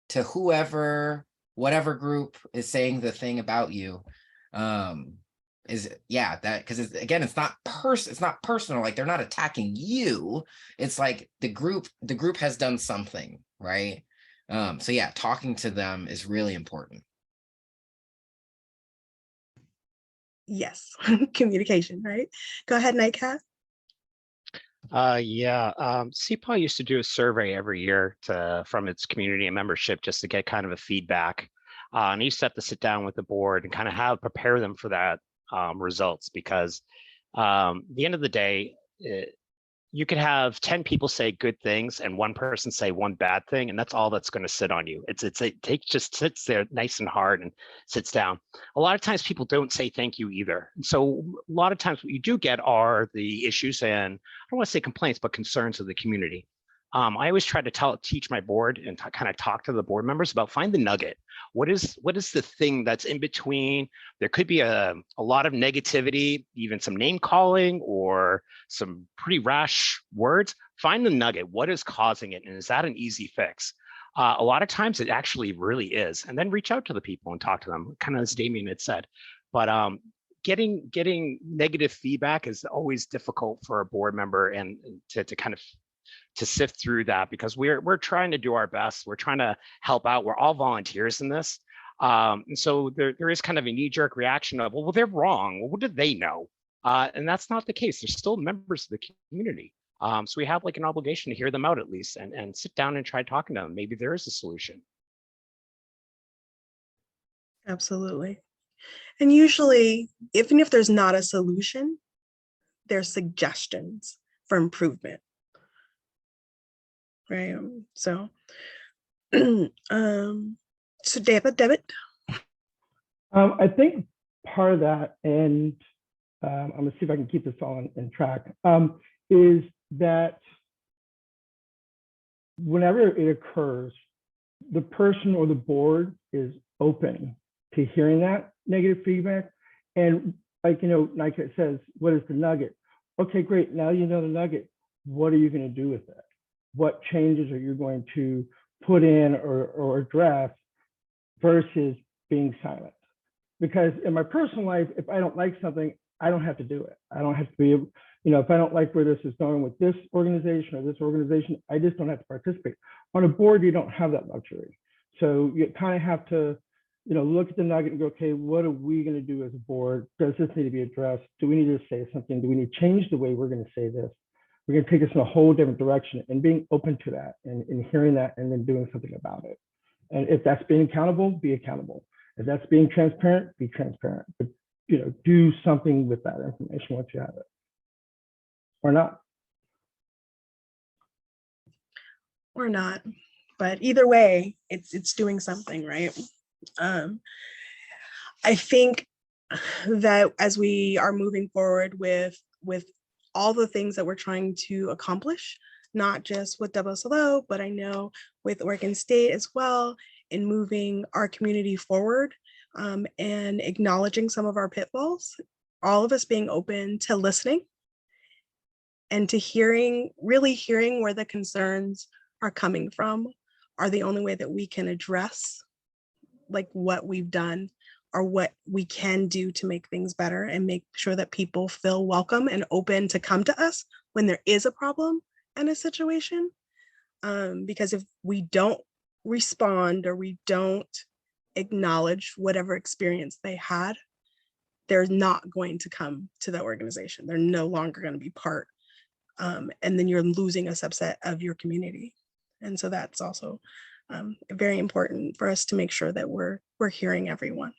to whoever, whatever group is saying the thing about you. That because again, it's not personal, like they're not attacking you. It's like the group has done something, right? So yeah, talking to them is really important. Yes, communication, right? Go ahead, Nightcat. CPAW used to do a survey every year from its community and membership just to get kind of a feedback. And he used to have to sit down with the board and kind of prepare them for that results, because the end of the day, you could have 10 people say good things and one person say one bad thing, and that's all that's going to sit on you. It just sits there nice and hard and sits down. A lot of times people don't say thank you either. And so a lot of times what you do get are the issues and I don't want to say complaints, but concerns of the community. I always try to teach my board and kind of talk to the board members about find the nugget. What is the thing that's in between? There could be a lot of negativity, even some name calling or some pretty rash words. Find the nugget. What is causing it? And is that an easy fix? A lot of times it actually really is. And then reach out to the people and talk to them, kind of as Damien had said. But getting negative feedback is always difficult for a board member and to kind of to sift through that, because we're trying to do our best. We're trying to help out. We're all volunteers in this. And so there is kind of a knee-jerk reaction of, well, they're wrong. Well, what did they know? And that's not the case. They're still members of the community. So we have like an obligation to hear them out at least and sit down and try talking to them. Maybe there is a solution. Absolutely. And usually, even if there's not a solution, there's suggestions for improvement. Right. So Debit. I think part of that, and I'm gonna see if I can keep this all in track, is that whenever it occurs, the person or the board is open to hearing that negative feedback. And like, Nightcat says, what is the nugget? Okay, great. Now you know the nugget. What are you going to do with it? What changes are you going to put in or address versus being silent? Because in my personal life, if I don't like something, I don't have to do it. I don't have to be, if I don't like where this is going with this organization or this organization, I just don't have to participate. On a board, you don't have that luxury. So you kind of have to, look at the nugget and go, okay, what are we going to do as a board? Does this need to be addressed? Do we need to say something? Do we need to change the way we're going to say this? We're going to take us in a whole different direction, and being open to that and hearing that and then doing something about it. And if that's being accountable, be accountable. If that's being transparent, be transparent. But do something with that information once you have it, or not. Or not. But either way, it's doing something, right? I think that as we are moving forward with all the things that we're trying to accomplish, not just with WSLO, but I know with Oregon State as well, in moving our community forward and acknowledging some of our pitfalls, all of us being open to listening and to really hearing where the concerns are coming from are the only way that we can address like what we've done or what we can do to make things better and make sure that people feel welcome and open to come to us when there is a problem and a situation. Because if we don't respond or we don't acknowledge whatever experience they had, they're not going to come to the organization. They're no longer going to be part. And then you're losing a subset of your community. And so that's also very important for us to make sure that we're hearing everyone.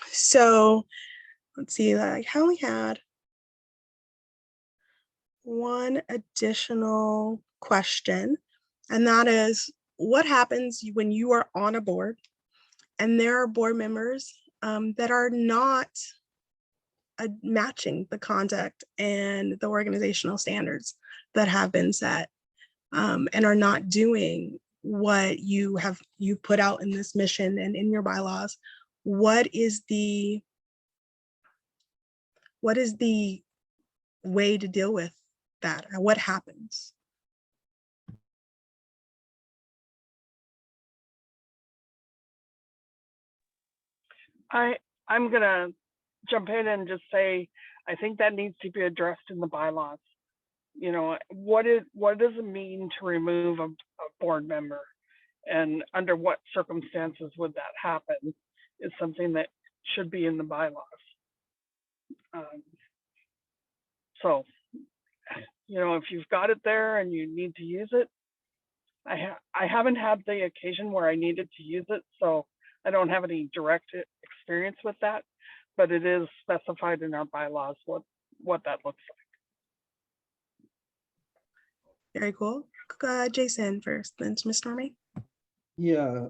So let's see, I only had one additional question, and that is, what happens when you are on a board and there are board members that are not matching the conduct and the organizational standards that have been set and are not doing what you put out in this mission and in your bylaws? What is the what is the way to deal with that? What happens? I'm gonna jump in and just say, I think that needs to be addressed in the bylaws. You know, what does it mean to remove a board member? And under what circumstances would that happen is something that should be in the bylaws. So, you know, if you've got it there and you need to use it, I haven't had the occasion where I needed to use it, so I don't have any direct experience with that, but it is specified in our bylaws what that looks like. Very cool. Jason first, then Miss Stormy. Yeah,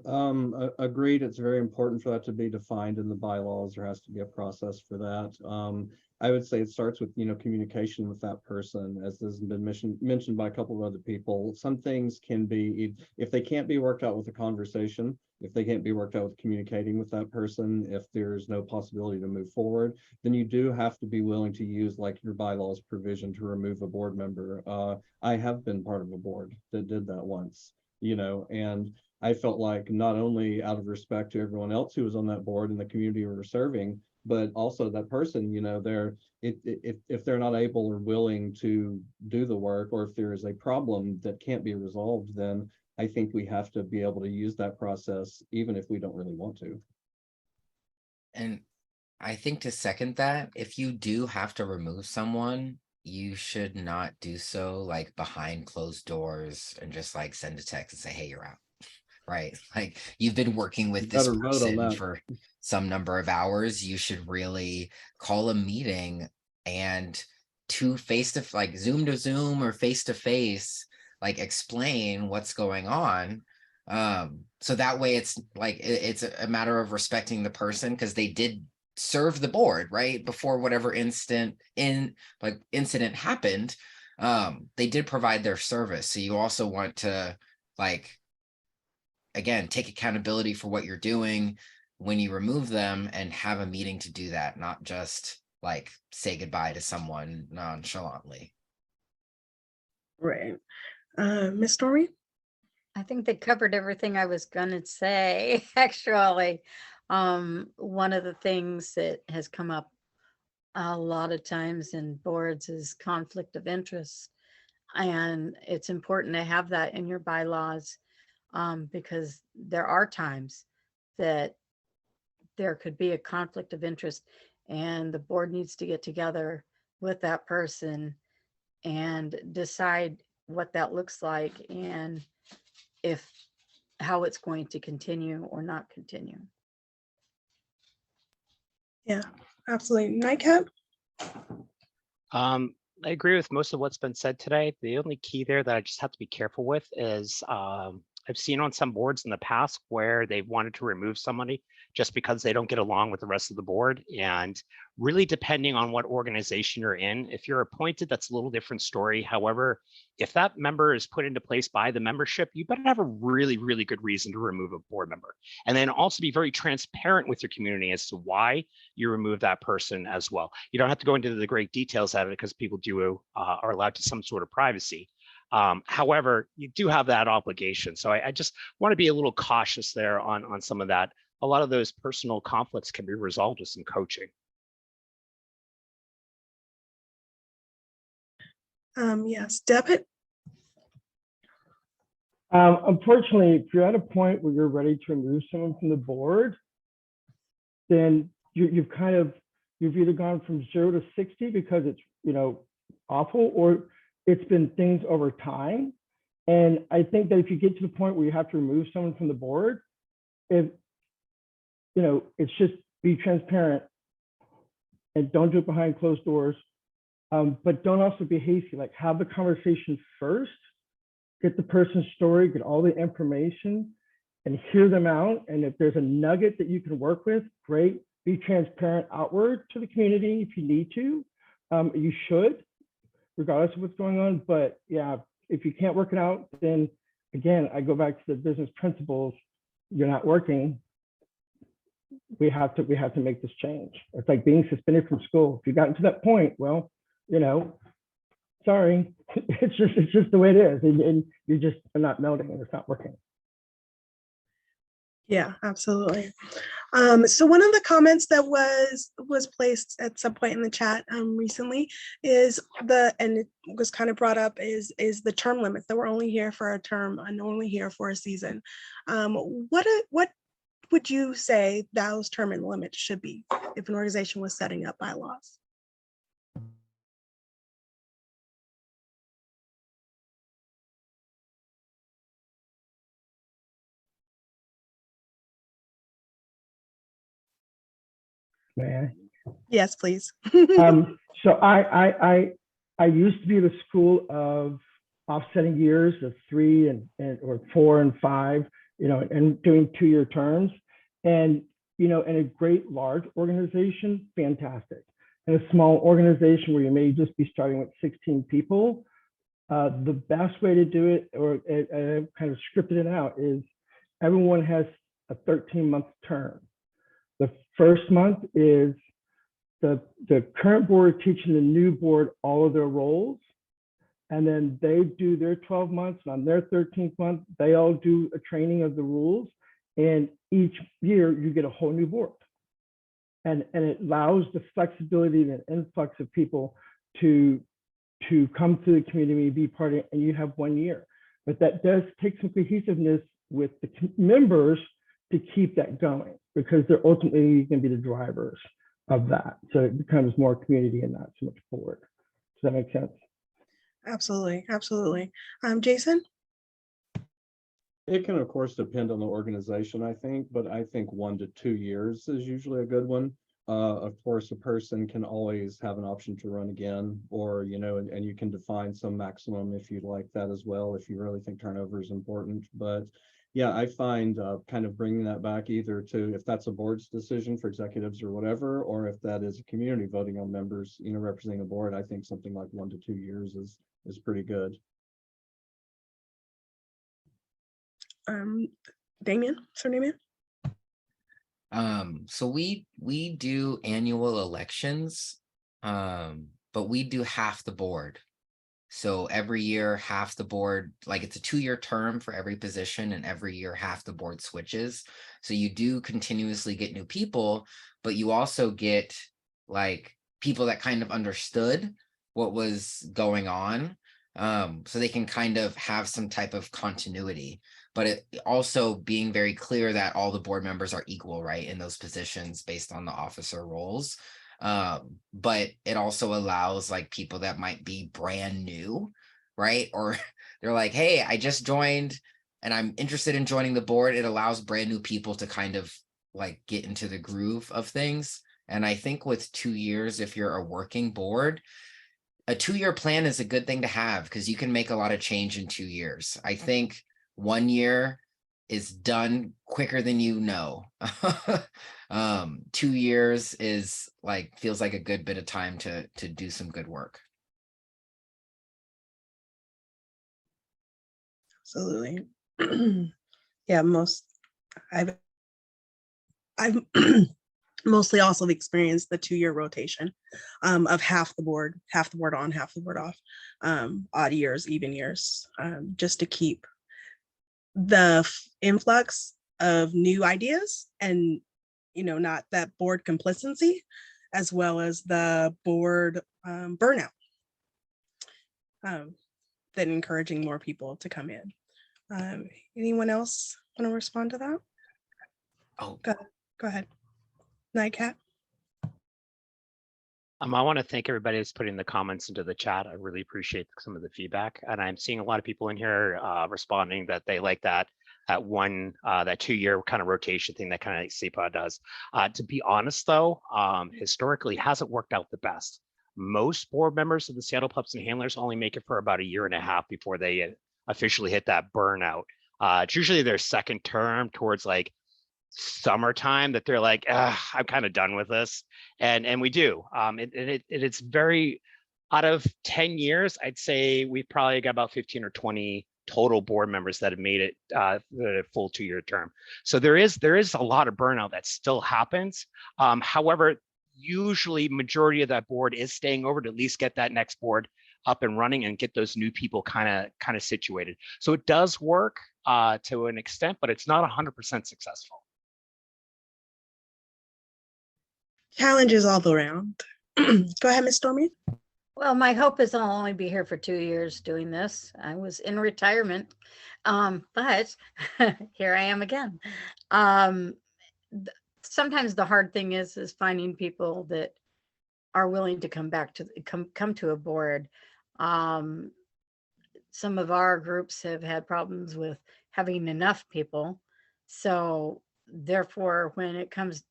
agreed. It's very important for that to be defined in the bylaws. There has to be a process for that. I would say it starts with, you know, communication with that person, as has been mentioned by a couple of other people. Some things can be, if they can't be worked out with a conversation, if they can't be worked out with communicating with that person, if there's no possibility to move forward, then you do have to be willing to use like your bylaws provision to remove a board member. I have been part of a board that did that once, you know, and I felt like not only out of respect to everyone else who was on that board and the community we were serving, but also that person, you know, if they're not able or willing to do the work, or if there is a problem that can't be resolved, then I think we have to be able to use that process, even if we don't really want to. And I think to second that, if you do have to remove someone, you should not do so like behind closed doors and just like send a text and say, hey, you're out. Right? Like, you've been working with this person for some number of hours. You should really call a meeting and like Zoom to Zoom or face to face, like explain what's going on. So that way it's like, it's a matter of respecting the person because they did serve the board, right? Before whatever incident happened, they did provide their service. So you also want to, like, again, take accountability for what you're doing when you remove them and have a meeting to do that, not just like say goodbye to someone nonchalantly. Right. Miss Stormy? I think they covered everything I was gonna say, actually. One of the things that has come up a lot of times in boards is conflict of interest. And it's important to have that in your bylaws, because there are times that there could be a conflict of interest and the board needs to get together with that person and decide what that looks like and how it's going to continue or not continue. Yeah, absolutely. Nightcat? I agree with most of what's been said today. The only key there that I just have to be careful with is I've seen on some boards in the past where they've wanted to remove somebody just because they don't get along with the rest of the board. And really depending on what organization you're in, if you're appointed, that's a little different story. However, if that member is put into place by the membership, you better have a really, really good reason to remove a board member. And then also be very transparent with your community as to why you remove that person as well. You don't have to go into the great details of it because people are allowed to some sort of privacy. However, you do have that obligation. So I just want to be a little cautious there on some of that. A lot of those personal conflicts can be resolved with some coaching. Yes, Debit? Unfortunately, if you're at a point where you're ready to remove someone from the board, then you've either gone from 0 to 60 because it's, you know, awful, or it's been things over time. And I think that if you get to the point where you have to remove someone from the board, if, you know, it's just be transparent and don't do it behind closed doors. But don't also be hasty, like have the conversation first, get the person's story, get all the information and hear them out. And if there's a nugget that you can work with, great. Be transparent outward to the community if you need to. You should, regardless of what's going on. But yeah, if you can't work it out, then again, I go back to the business principles. You're not working, we have to make this change. It's like being suspended from school. If you gotten to that point, well, you know, sorry, it's just the way it is, and you just are not melding, and it's not working. Yeah, absolutely. So one of the comments that was placed at some point in the chat recently is and it was kind of brought up is the term limits, that we're only here for a term and only here for a season. What would you say those term and limits should be if an organization was setting up bylaws? Man. Yes, please. So I used to be the school of offsetting years of 3 or 4 and 5, you know, and doing 2-year terms. And, you know, in a great large organization, fantastic. In a small organization where you may just be starting with 16 people, the best way to do it, or kind of scripted it out, is everyone has a 13-month term. The first month is the current board teaching the new board all of their roles, and then they do their 12 months, and on their 13th month, they all do a training of the rules, and each year you get a whole new board. And it allows the flexibility and influx of people to come to the community and be part of it, and you have 1 year. But that does take some cohesiveness with the members to keep that going, because they're ultimately going to be the drivers of that. So it becomes more community and not so much board. Does that make sense? Absolutely, absolutely. Jason? It can, of course, depend on the organization, I think, but I think 1 to 2 years is usually a good one. Of course, a person can always have an option to run again, or, you know, and you can define some maximum if you'd like that as well, if you really think turnover is important. But yeah, I find kind of bringing that back either to, if that's a board's decision for executives or whatever, or if that is a community voting on members, you know, representing a board, I think something like 1 to 2 years is pretty good. Damien, Sir Damien? So we do annual elections, but we do half the board. So every year, half the board, like it's a 2-year term for every position, and every year half the board switches. So you do continuously get new people, but you also get like people that kind of understood what was going on. So they can kind of have some type of continuity, but it also being very clear that all the board members are equal, right, in those positions based on the officer roles. But it also allows like people that might be brand new, right? Or they're like, hey, I just joined and I'm interested in joining the board. It allows brand new people to kind of like get into the groove of things. And I think with 2 years, if you're a working board, a 2-year plan is a good thing to have, because you can make a lot of change in 2 years. I think 1 year is done quicker than you know. 2 years is like, feels like a good bit of time to do some good work. Absolutely. Yeah, I've mostly also experienced the 2-year rotation of half the board on, half the board off, odd years, even years, just to keep the influx of new ideas and, you know, not that board complacency, as well as the board burnout, then encouraging more people to come in. Anyone else want to respond to that? Oh, go ahead. Nightcat. I want to thank everybody that's putting the comments into the chat. I really appreciate some of the feedback, and I'm seeing a lot of people in here responding that they like that that 2-year kind of rotation thing that kind of like CPA does. To be honest, though, historically, it hasn't worked out the best. Most board members of the Seattle Pups and Handlers only make it for about 1.5 years before they officially hit that burnout. It's usually their second term towards like summertime that they're like, I'm kind of done with this. And we do. It's very, out of 10 years, I'd say we've probably got about 15 or 20 total board members that have made it the full 2-year term. So there is a lot of burnout that still happens. However, usually majority of that board is staying over to at least get that next board up and running and get those new people kind of situated. So it does work to an extent, but it's not 100% successful. Challenges all around. Go ahead, Miss Stormy. Well, my hope is I'll only be here for 2 years doing this. I was in retirement, but here I am again. Sometimes the hard thing is finding people that are willing to come back to come to a board. Some of our groups have had problems with having enough people. So therefore, when it comes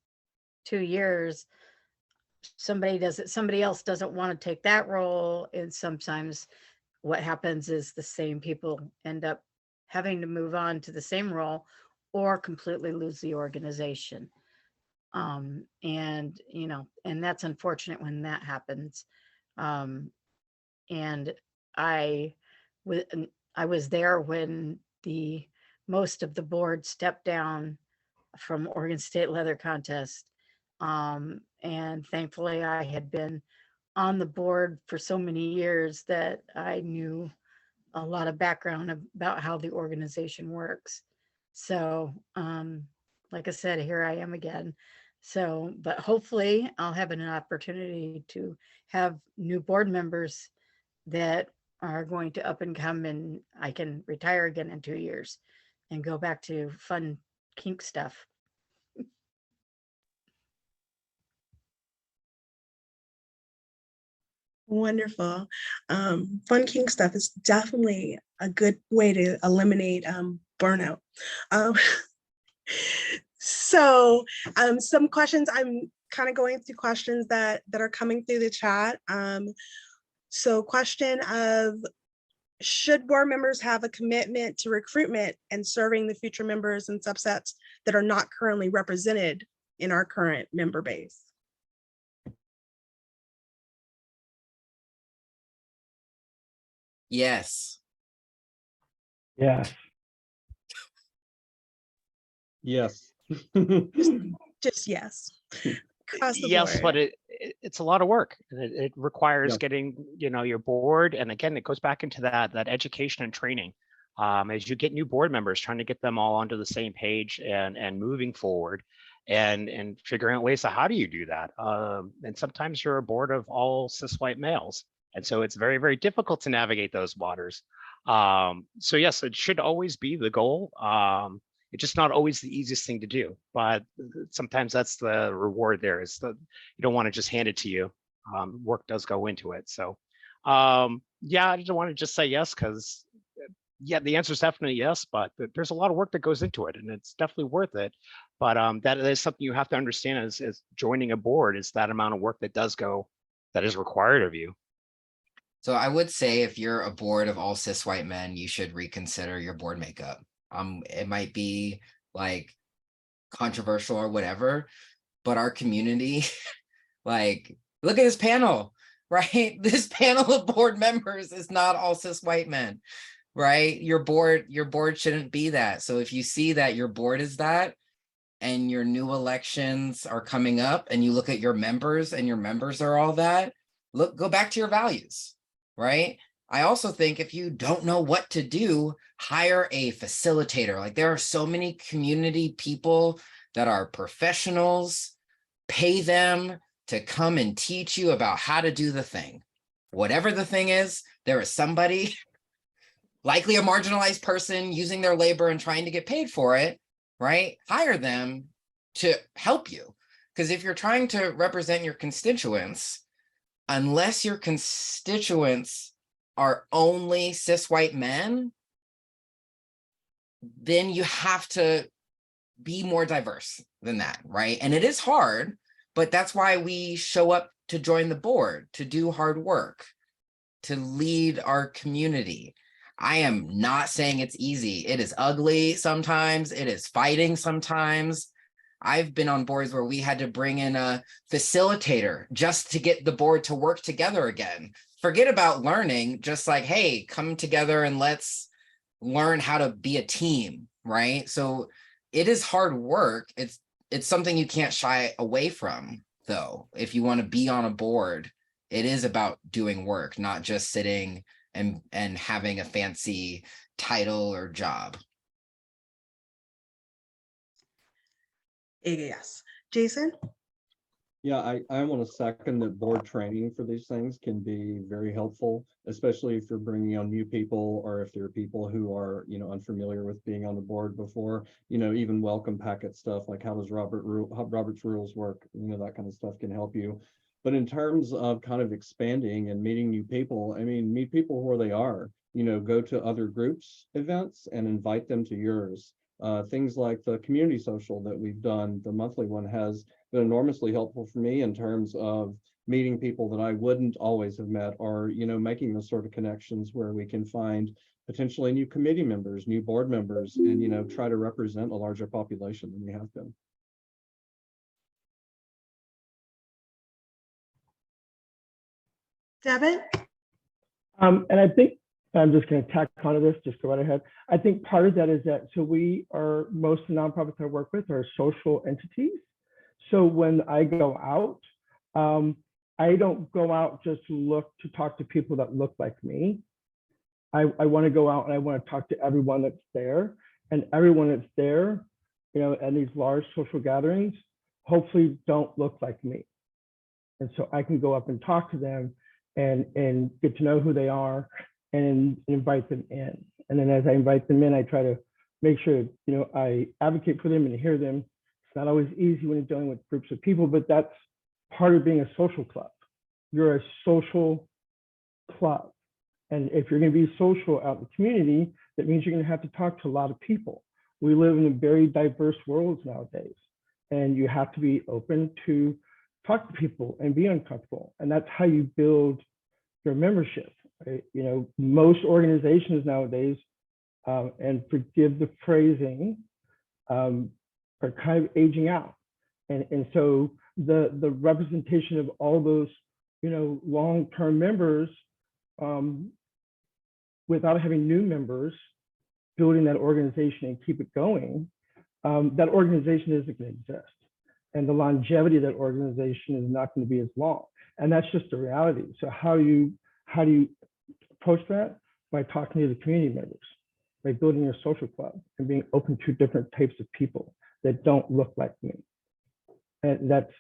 2 years, somebody else doesn't want to take that role. And sometimes what happens is the same people end up having to move on to the same role or completely lose the organization. And, you know, and that's unfortunate when that happens. And I was there when most of the board stepped down from Oregon State Leather Contest. And thankfully I had been on the board for so many years that I knew a lot of background about how the organization works. So, like I said, here I am again. So, but hopefully I'll have an opportunity to have new board members that are going to up and come, and I can retire again in 2 years and go back to fun kink stuff. Wonderful. Fun kink stuff is definitely a good way to eliminate burnout. So some questions, I'm kind of going through questions that are coming through the chat. So question of, should board members have a commitment to recruitment and serving the future members and subsets that are not currently represented in our current member base? Yes. Yes. Yes. Just yes. Across the Yes, board. but it's a lot of work. It requires Yeah. getting, you know, your board, and again, it goes back into that education and training. As you get new board members, trying to get them all onto the same page and moving forward, and figuring out ways to how do you do that. And sometimes you're a board of all cis white males, and so it's very, very difficult to navigate those waters. So yes, it should always be the goal. It's just not always the easiest thing to do, but sometimes that's the reward there, is that you don't want to just hand it to you. Work does go into it. So yeah, I don't want to just say yes, because yeah, the answer is definitely yes, but there's a lot of work that goes into it, and it's definitely worth it. But that is something you have to understand as joining a board, is that amount of work that is required of you. So I would say if you're a board of all cis white men, you should reconsider your board makeup. It might be like controversial or whatever, but our community, like, look at this panel, right? This panel of board members is not all cis white men, right? Your board shouldn't be that. So if you see that your board is that, and your new elections are coming up, and you look at your members and your members are all that, go back to your values, right? I also think if you don't know what to do, hire a facilitator. Like, there are so many community people that are professionals. Pay them to come and teach you about how to do the thing. Whatever the thing is, there is somebody, likely a marginalized person, using their labor and trying to get paid for it, right? Hire them to help you. Because if you're trying to represent your constituents, unless your constituents are only cis white men, then you have to be more diverse than that, right? And it is hard, but that's why we show up to join the board, to do hard work, to lead our community. I am not saying it's easy. It is ugly sometimes. It is fighting sometimes. I've been on boards where we had to bring in a facilitator just to get the board to work together again. Forget about learning, just like, hey, come together and let's learn how to be a team, right? So it is hard work. It's something you can't shy away from, though. If you want to be on a board, it is about doing work, not just sitting and having a fancy title or job. Yes. Jason? Yeah, I want to second that board training for these things can be very helpful, especially if you're bringing on new people or if there are people who are, unfamiliar with being on the board before, even welcome packet stuff like how Robert's rules work, that kind of stuff can help you. But in terms of kind of expanding and meeting new people, I mean, meet people where they are, go to other groups events and invite them to yours. Things like the community social that we've done, the monthly one, has been enormously helpful for me in terms of meeting people that I wouldn't always have met, or making those sort of connections where we can find potentially new committee members, new board members, and try to represent a larger population than we have been. Debit? And I think I'm just going to tack onto this, just go right ahead. I think part of that is that, so most of the nonprofits I work with are social entities. So when I go out, I don't go out just to talk to people that look like me. I want to go out and I want to talk to everyone that's there, and everyone that's there, at these large social gatherings, hopefully don't look like me. And so I can go up and talk to them and get to know who they are and invite them in. And then as I invite them in, I try to make sure, I advocate for them and hear them. It's not always easy when you're dealing with groups of people, but that's part of being a social club. You're a social club. And if you're going to be social out in the community, that means you're going to have to talk to a lot of people. We live in a very diverse world nowadays, and you have to be open to talk to people and be uncomfortable. And that's how you build your membership. Right? Most organizations nowadays, and forgive the phrasing, are kind of aging out. And so the representation of all those, long-term members, without having new members, building that organization and keep it going, that organization isn't going to exist. And the longevity of that organization is not going to be as long. And that's just the reality. So how do you approach that? By talking to the community members, by building your social club and being open to different types of people that don't look like me. And that's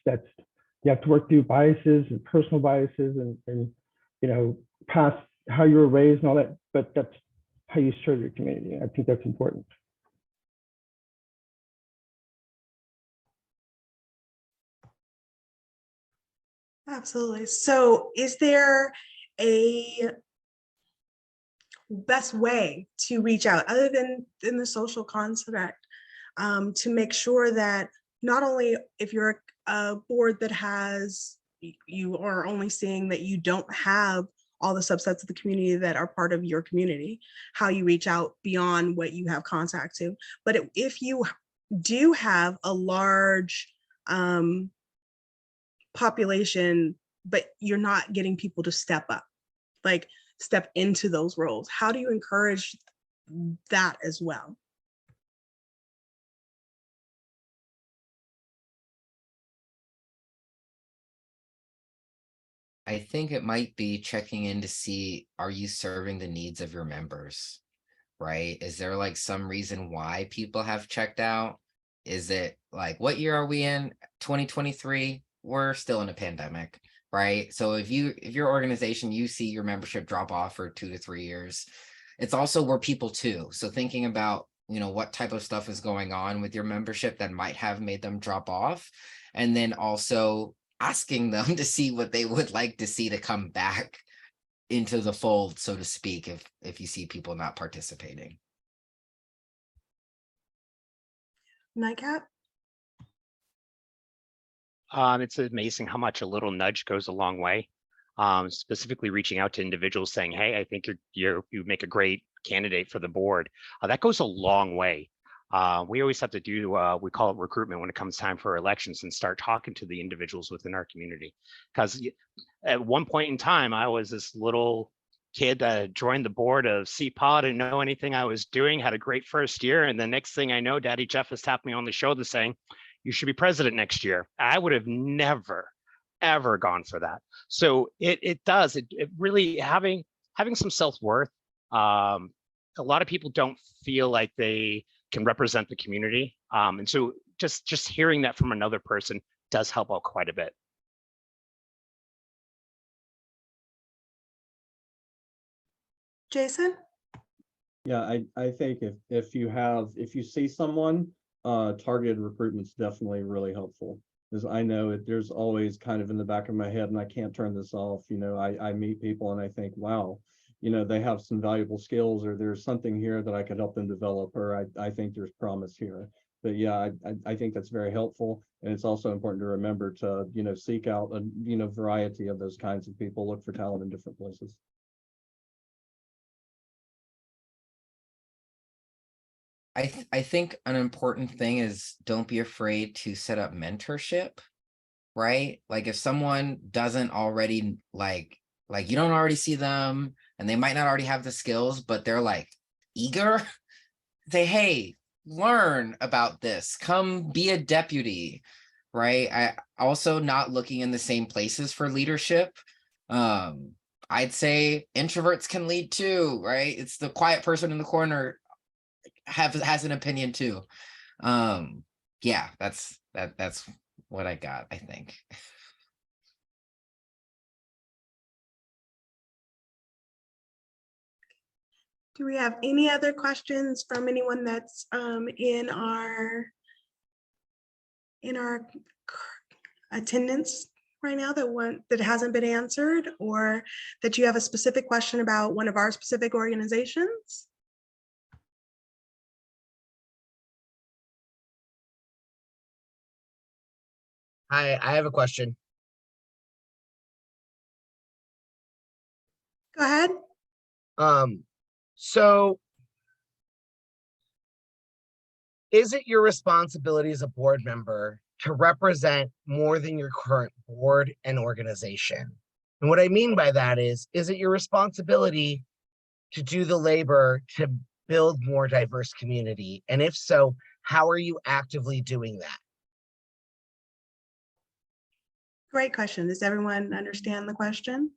you have to work through biases and personal biases and past how you were raised and all that, but that's how you serve your community. I think that's important. Absolutely. So is there a best way to reach out other than in the social construct, to make sure that not only if you're a board that has, you are only seeing that you don't have all the subsets of the community that are part of your community, how you reach out beyond what you have contact to. But if you do have a large population, but you're not getting people to step up, like step into those roles, how do you encourage that as well? I think it might be checking in to see, are you serving the needs of your members, right? Is there like some reason why people have checked out? Is it like, what year are we in? 2023? We're still in a pandemic, right? So if your organization, you see your membership drop off for 2 to 3 years, it's also we're people too. So thinking about, what type of stuff is going on with your membership that might have made them drop off. And then also asking them to see what they would like to see to come back into the fold, so to speak, if you see people not participating. Nightcat? It's amazing how much a little nudge goes a long way. Specifically reaching out to individuals saying, hey, I think you make a great candidate for the board. That goes a long way. We always have to do, we call it recruitment when it comes time for elections, and start talking to the individuals within our community. Because at one point in time, I was this little kid that joined the board of CPAW, didn't know anything I was doing, had a great first year. And the next thing I know, Daddy Jeff has tapped me on the shoulder saying, you should be president next year. I would have never, ever gone for that. So it really having some self-worth. A lot of people don't feel like they can represent the community. And so just hearing that from another person does help out quite a bit. Jason? Yeah, I think if you see someone, targeted recruitment's definitely really helpful. Because I know there's always kind of in the back of my head, and I can't turn this off. You know, I meet people and I think, wow, you know, they have some valuable skills, or there's something here that I could help them develop, or I think there's promise here. But yeah, I think that's very helpful. And it's also important to remember to, you know, seek out a, you know, variety of those kinds of people, look for talent in different places. I think an important thing is don't be afraid to set up mentorship, right? Like if someone doesn't already like you don't already see them and they might not already have the skills, but they're like eager, say, hey, learn about this, come be a deputy, right? I also not looking in the same places for leadership. I'd say introverts can lead too, right? It's the quiet person in the corner has an opinion too. Yeah, that's what I got, I think. Do we have any other questions from anyone that's in our attendance right now that hasn't been answered, or that you have a specific question about one of our specific organizations? Hi, I have a question. Go ahead. So is it your responsibility as a board member to represent more than your current board and organization? And what I mean by that is it your responsibility to do the labor to build more diverse community? And if so, how are you actively doing that? Great question. Does everyone understand the question?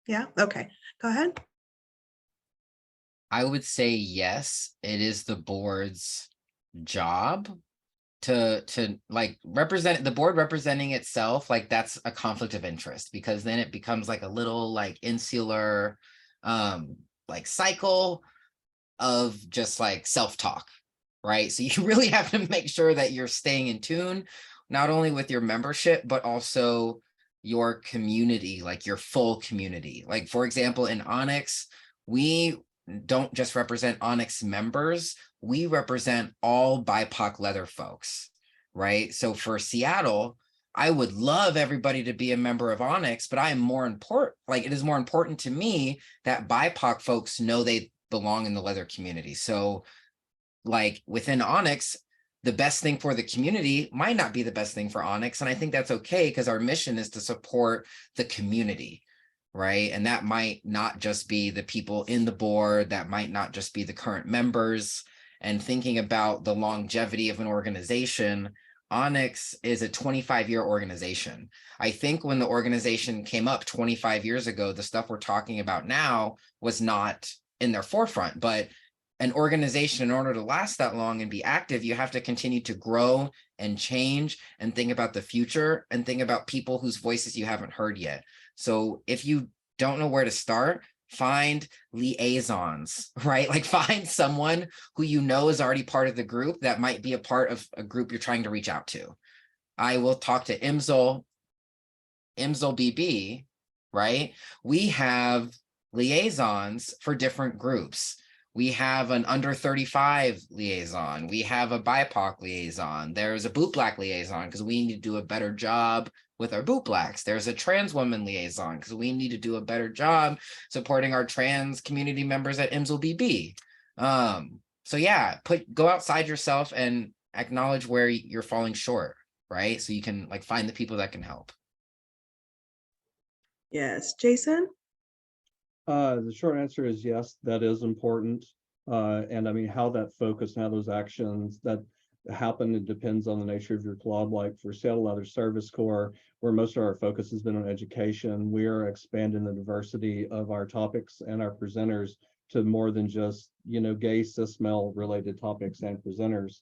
Yeah, okay, go ahead. I would say yes, it is the board's job to like represent the board representing itself. Like that's a conflict of interest, because then it becomes like a little like insular like cycle of just like self-talk, right? So you really have to make sure that you're staying in tune, not only with your membership, but also your community, like your full community. Like for example, in Onyx, we don't just represent Onyx members, we represent all BIPOC leather folks, right? So for Seattle, I would love everybody to be a member of Onyx, but I am more important, like it is more important to me that BIPOC folks know they belong in the leather community. So like within Onyx, the best thing for the community might not be the best thing for Onyx. And I think that's okay, because our mission is to support the community, right? And that might not just be the people in the board, that might not just be the current members. And thinking about the longevity of an organization, Onyx is a 25-year organization. I think when the organization came up 25 years ago, the stuff we're talking about now was not in their forefront, but an organization, in order to last that long and be active, you have to continue to grow and change and think about the future and think about people whose voices you haven't heard yet. So if you don't know where to start, find liaisons, right? Like find someone who you know is already part of the group that might be a part of a group you're trying to reach out to. I will talk to IMSL BB, right? We have liaisons for different groups. We have an under 35 liaison. We have a BIPOC liaison. There's a boot black liaison because we need to do a better job with our boot blacks. There's a trans woman liaison because we need to do a better job supporting our trans community members at IMSL BB. So yeah, go outside yourself and acknowledge where you're falling short, right? So you can like find the people that can help. Yes, Jason? The short answer is yes, that is important. And I mean, how that focus and how those actions that happen, it depends on the nature of your club. Like for Seattle Leather Service Corps, where most of our focus has been on education, we are expanding the diversity of our topics and our presenters to more than just, you know, gay, cis, male related topics and presenters.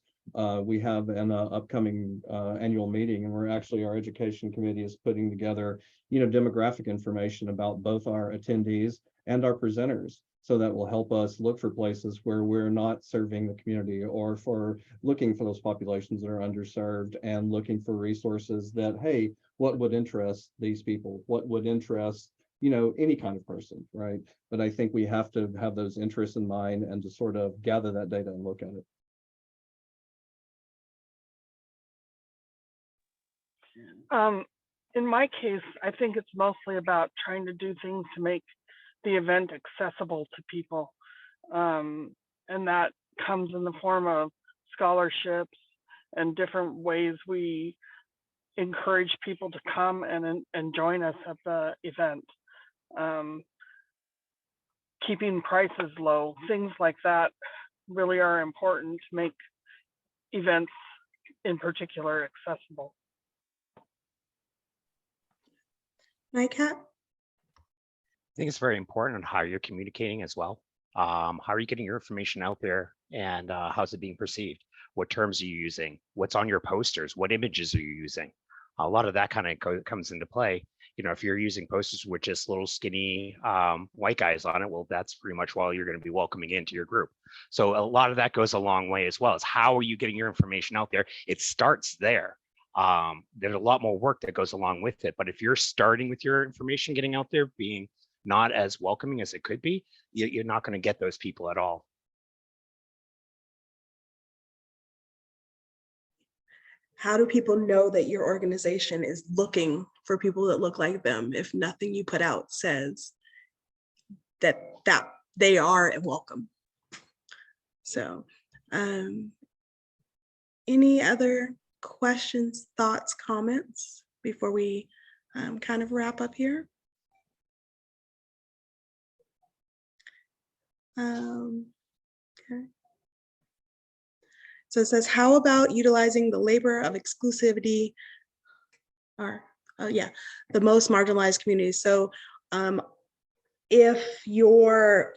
We have an upcoming annual meeting, and our education committee is putting together, you know, demographic information about both our attendees and our presenters. So that will help us look for places where we're not serving the community, or for looking for those populations that are underserved and looking for resources that, hey, what would interest these people? What would interest, you know, any kind of person, right? But I think we have to have those interests in mind and to sort of gather that data and look at it. In my case, I think it's mostly about trying to do things to make the event accessible to people. And that comes in the form of scholarships and different ways we encourage people to come and join us at the event. Keeping prices low, things like that really are important to make events in particular accessible. Nightcat? I think it's very important on how you're communicating as well. How are you getting your information out there, and how's it being perceived? What terms are you using? What's on your posters? What images are you using? A lot of that kind of comes into play. You know, if you're using posters with just little skinny white guys on it, well, that's pretty much all you're going to be welcoming into your group. So a lot of that goes a long way as well. As how are you getting your information out there? It starts there. There's a lot more work that goes along with it. But if you're starting with your information getting out there being not as welcoming as it could be, you're not going to get those people at all. How do people know that your organization is looking for people that look like them if nothing you put out says that they are welcome? So any other questions, thoughts, comments before we kind of wrap up here? Okay. So it says, how about utilizing the labor of exclusivity, or the most marginalized communities? So if you're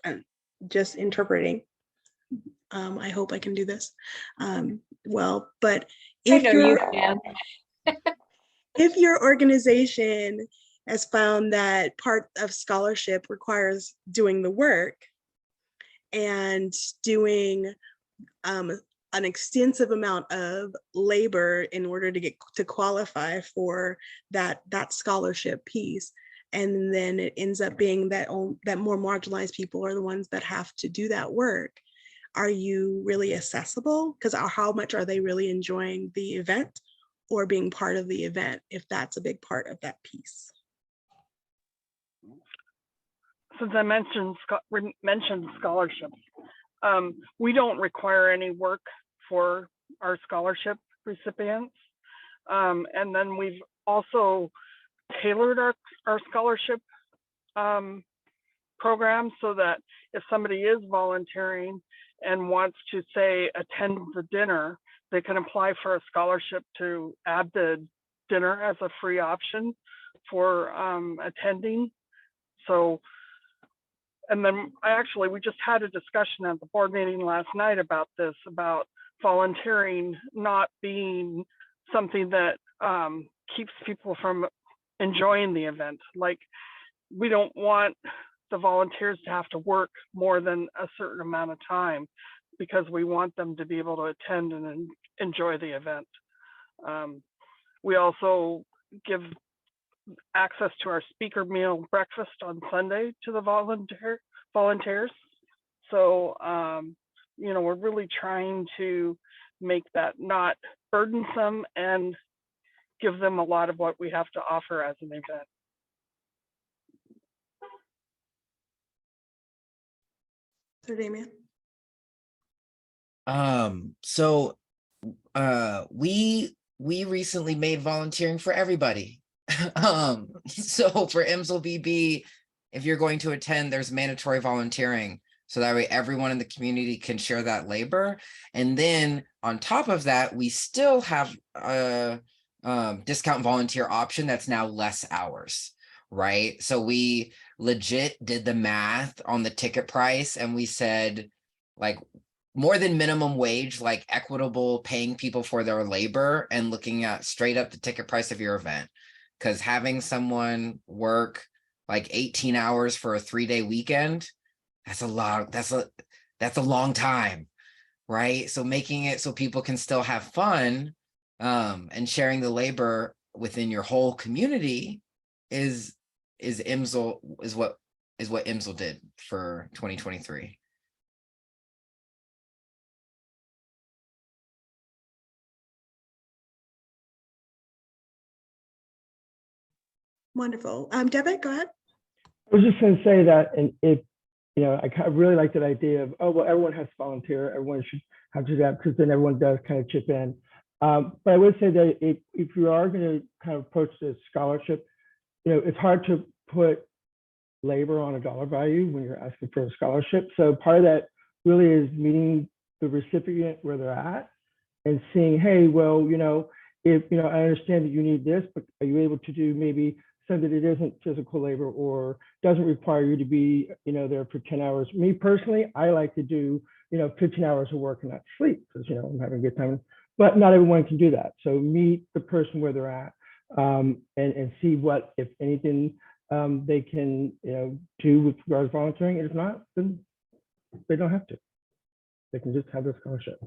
just interpreting, I hope I can do this well, but if you can. If your organization has found that part of scholarship requires doing the work and doing an extensive amount of labor in order to get to qualify for that scholarship piece, and then it ends up being that more marginalized people are the ones that have to do that work, are you really accessible? Because how much are they really enjoying the event or being part of the event, if that's a big part of that piece? Since I mentioned scholarships, we don't require any work for our scholarship recipients. And then we've also tailored our scholarship program so that if somebody is volunteering and wants to, say, attend the dinner, they can apply for a scholarship to add the dinner as a free option for attending. So, and then we just had a discussion at the board meeting last night about this, about volunteering not being something that keeps people from enjoying the event. Like, we don't want the volunteers to have to work more than a certain amount of time, because we want them to be able to attend and enjoy the event. We also give access to our speaker meal breakfast on Sunday to the volunteers. So, we're really trying to make that not burdensome and give them a lot of what we have to offer as an event. Sir Damien? So we recently made volunteering for everybody. So for MSLBB, if you're going to attend, there's mandatory volunteering. So that way everyone in the community can share that labor. And then on top of that, we still have a discount volunteer option that's now less hours, right? So we legit did the math on the ticket price and we said like more than minimum wage, like equitable paying people for their labor and looking at straight up the ticket price of your event. Because having someone work like 18 hours for a 3-day weekend, that's a lot. That's a long time, right? So making it so people can still have fun and sharing the labor within your whole community is what IMSL did for 2023. Wonderful. Debit, go ahead. I was just going to say that, and if I really like that idea of, oh well, everyone has to volunteer, everyone should have to do that, because then everyone does kind of chip in. But I would say that if you are going to kind of approach this scholarship, it's hard to put labor on a dollar value when you're asking for a scholarship. So part of that really is meeting the recipient where they're at and seeing, hey, well, if I understand that you need this, but are you able to do maybe something that isn't physical labor or doesn't require you to be there for 10 hours. Me personally, I like to do 15 hours of work and not sleep because I'm having a good time, but not everyone can do that. So meet the person where they're at and see what, if anything, they can do with regards to volunteering. If not, then they don't have to. They can just have their scholarship.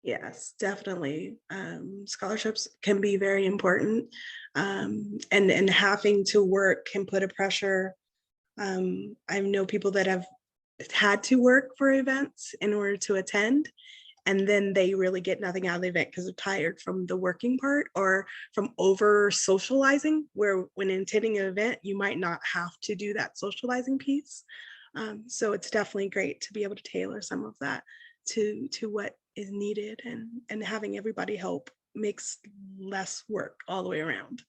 Yes, definitely. Scholarships can be very important, and having to work can put a pressure. I know people that have had to work for events in order to attend, and then they really get nothing out of the event because they're tired from the working part or from over socializing, where when attending an event, you might not have to do that socializing piece. So it's definitely great to be able to tailor some of that to what is needed, and having everybody help makes less work all the way around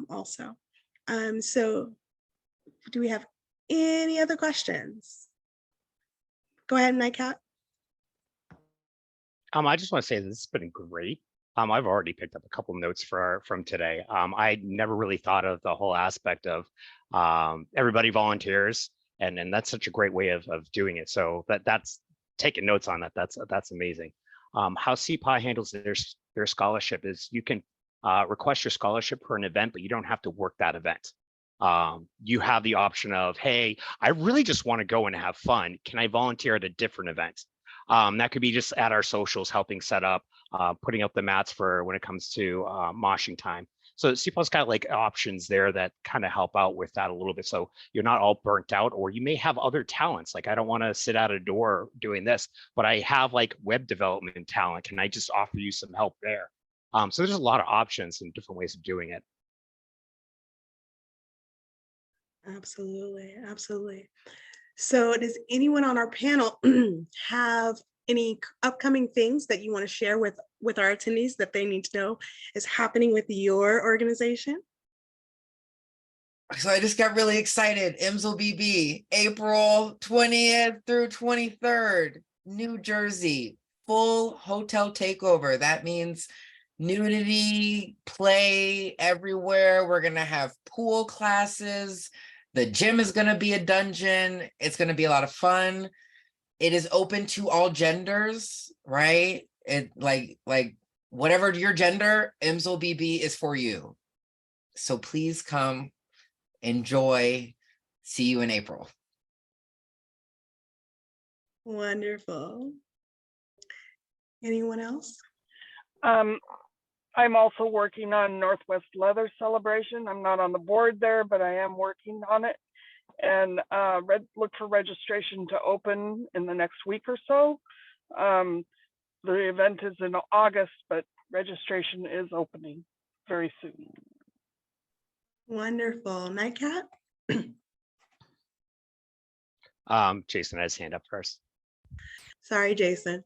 also. So do we have any other questions? Go ahead, Nightcat. I just want to say this has been great. I've already picked up a couple of notes from today. I never really thought of the whole aspect of everybody volunteers, and that's such a great way of doing it. So that's taking notes on that. That's amazing. How CPA handles their scholarship is you can request your scholarship for an event, but you don't have to work that event. You have the option of, hey, I really just want to go and have fun. Can I volunteer at a different event? That could be just at our socials, helping set up, putting up the mats for when it comes to moshing time. So CPA's got like options there that kind of help out with that a little bit. So you're not all burnt out, or you may have other talents. Like, I don't want to sit at a door doing this, but I have like web development talent. Can I just offer you some help there? So there's a lot of options and different ways of doing it. Absolutely, absolutely. So does anyone on our panel have any upcoming things that you want to share with our attendees that they need to know is happening with your organization? So I just got really excited. IMSL BB, April 20th through 23rd, New Jersey, full hotel takeover. That means nudity, play everywhere. We're going to have pool classes. The gym is going to be a dungeon. It's going to be a lot of fun. It is open to all genders, right? It like whatever your gender, IMSL BB is for you. So please come, enjoy. See you in April. Wonderful. Anyone else? I'm also working on Northwest Leather Celebration. I'm not on the board there, but I am working on it. And look for registration to open in the next week or so. The event is in August, but registration is opening very soon. Wonderful. Nightcat? Jason has his hand up first. Sorry, Jason.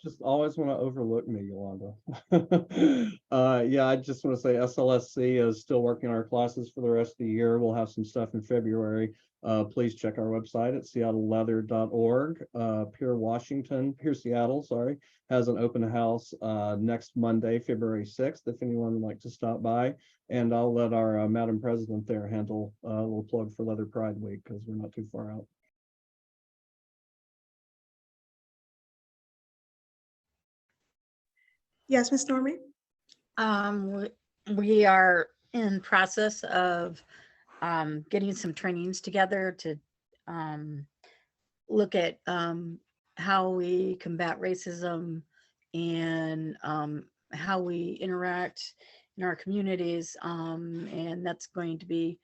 just always want to overlook me, Yolanda. Yeah, I just want to say SLSC is still working our classes for the rest of the year. We'll have some stuff in February. Please check our website at seattleleather.org. Pier Seattle, sorry, has an open house next Monday, February 6th, if anyone would like to stop by. And I'll let our Madam President there handle a little plug for Leather Pride Week because we're not too far out. Yes, Miss Stormy? We are in process of getting some trainings together to look at how we combat racism and how we interact in our communities, and that's going to be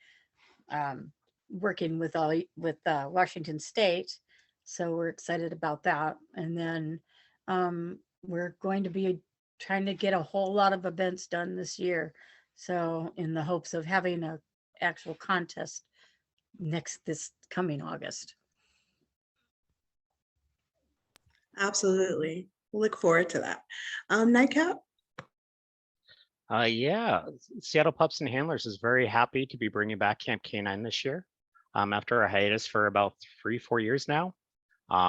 working with Washington State. So we're excited about that. And then we're going to be trying to get a whole lot of events done this year. So in the hopes of having a actual contest this coming August. Absolutely. Look forward to that. Nightcat? Yeah, Seattle Pups and Handlers is very happy to be bringing back Camp K9 this year. After a hiatus for about 3-4 years now.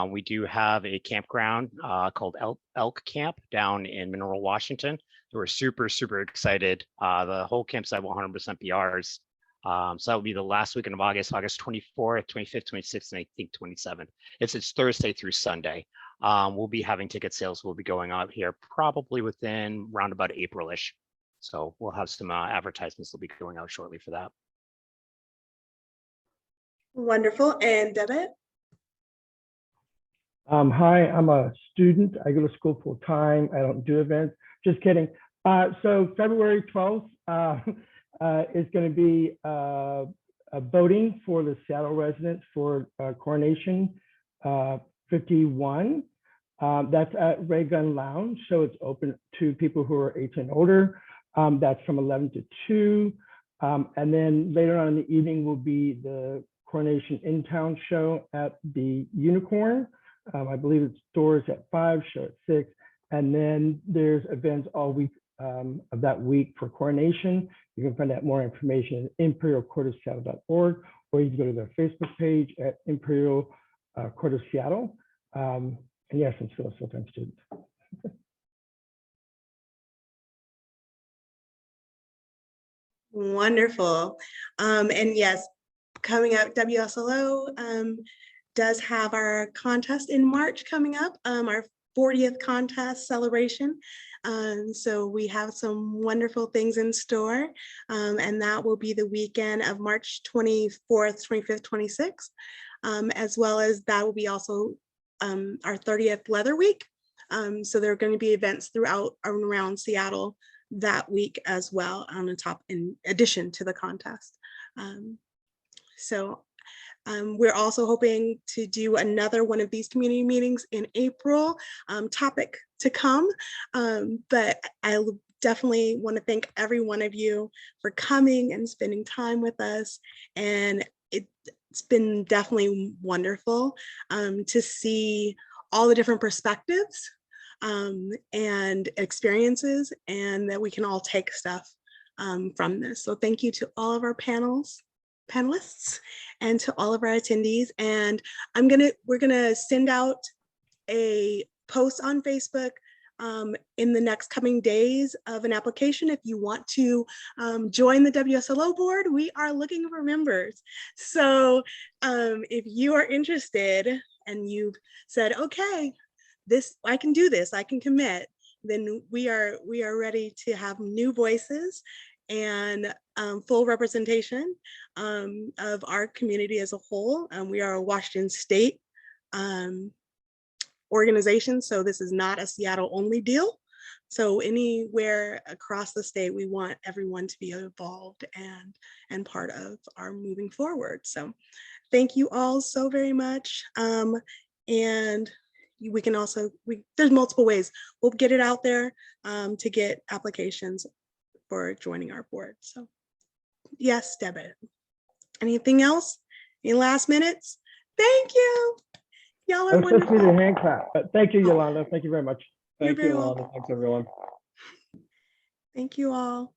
We do have a campground called Elk Camp down in Mineral, Washington. We're super, super excited. The whole campsite will 100% be ours. So that will be the last weekend of August 24th, 25th, 26th, and I think 27th. It's Thursday through Sunday. We'll be having ticket sales. We'll be going out here probably within round about April-ish. So we'll have some advertisements that'll be going out shortly for that. Wonderful. And Debit? Hi, I'm a student. I go to school full time. I don't do events. Just kidding. So February 12th is going to be a voting for the Seattle residents for Coronation 51. That's at Ray Gun Lounge. So it's open to people who are 18 and older. That's from 11 to 2. And then later on in the evening will be the Coronation in Town show at the Unicorn. I believe it's doors at 5, show at 6. And then there's events all week of that week for Coronation. You can find out more information at imperialcourtofseattle.org, or you can go to their Facebook page at Imperial Court of Seattle. And yes, I'm still a full-time student. Wonderful. And yes, coming up, WSLO does have our contest in March coming up, our 40th contest celebration. So we have some wonderful things in store, and that will be the weekend of March 24th, 25th, 26th, as well as that will be also our 30th Leather Week. So there are going to be events throughout and around Seattle that week as well, on the top, in addition to the contest. We're also hoping to do another one of these community meetings in April, topic to come. But I definitely want to thank every one of you for coming and spending time with us. And it's been definitely wonderful to see all the different perspectives and experiences, and that we can all take stuff from this. So thank you to all of our panelists and to all of our attendees. And we're gonna send out a post on Facebook in the next coming days of an application. If you want to join the WSLO board, we are looking for members. So if you are interested and you've said, okay, I can do this, I can commit, then we are ready to have new voices and full representation of our community as a whole. We are a Washington State organization, so this is not a Seattle only deal. So anywhere across the state, we want everyone to be involved and part of our moving forward. So thank you all so very much. And we can also, there's multiple ways. We'll get it out there to get applications for joining our board. So yes, Debit. Anything else? Any last minutes? Thank you. Y'all are Let's just do the wonderful. hand clap. But thank you, Yolanda. Thank you very much. Thank you, very Yolanda. welcome. Thanks, everyone. Thank you all.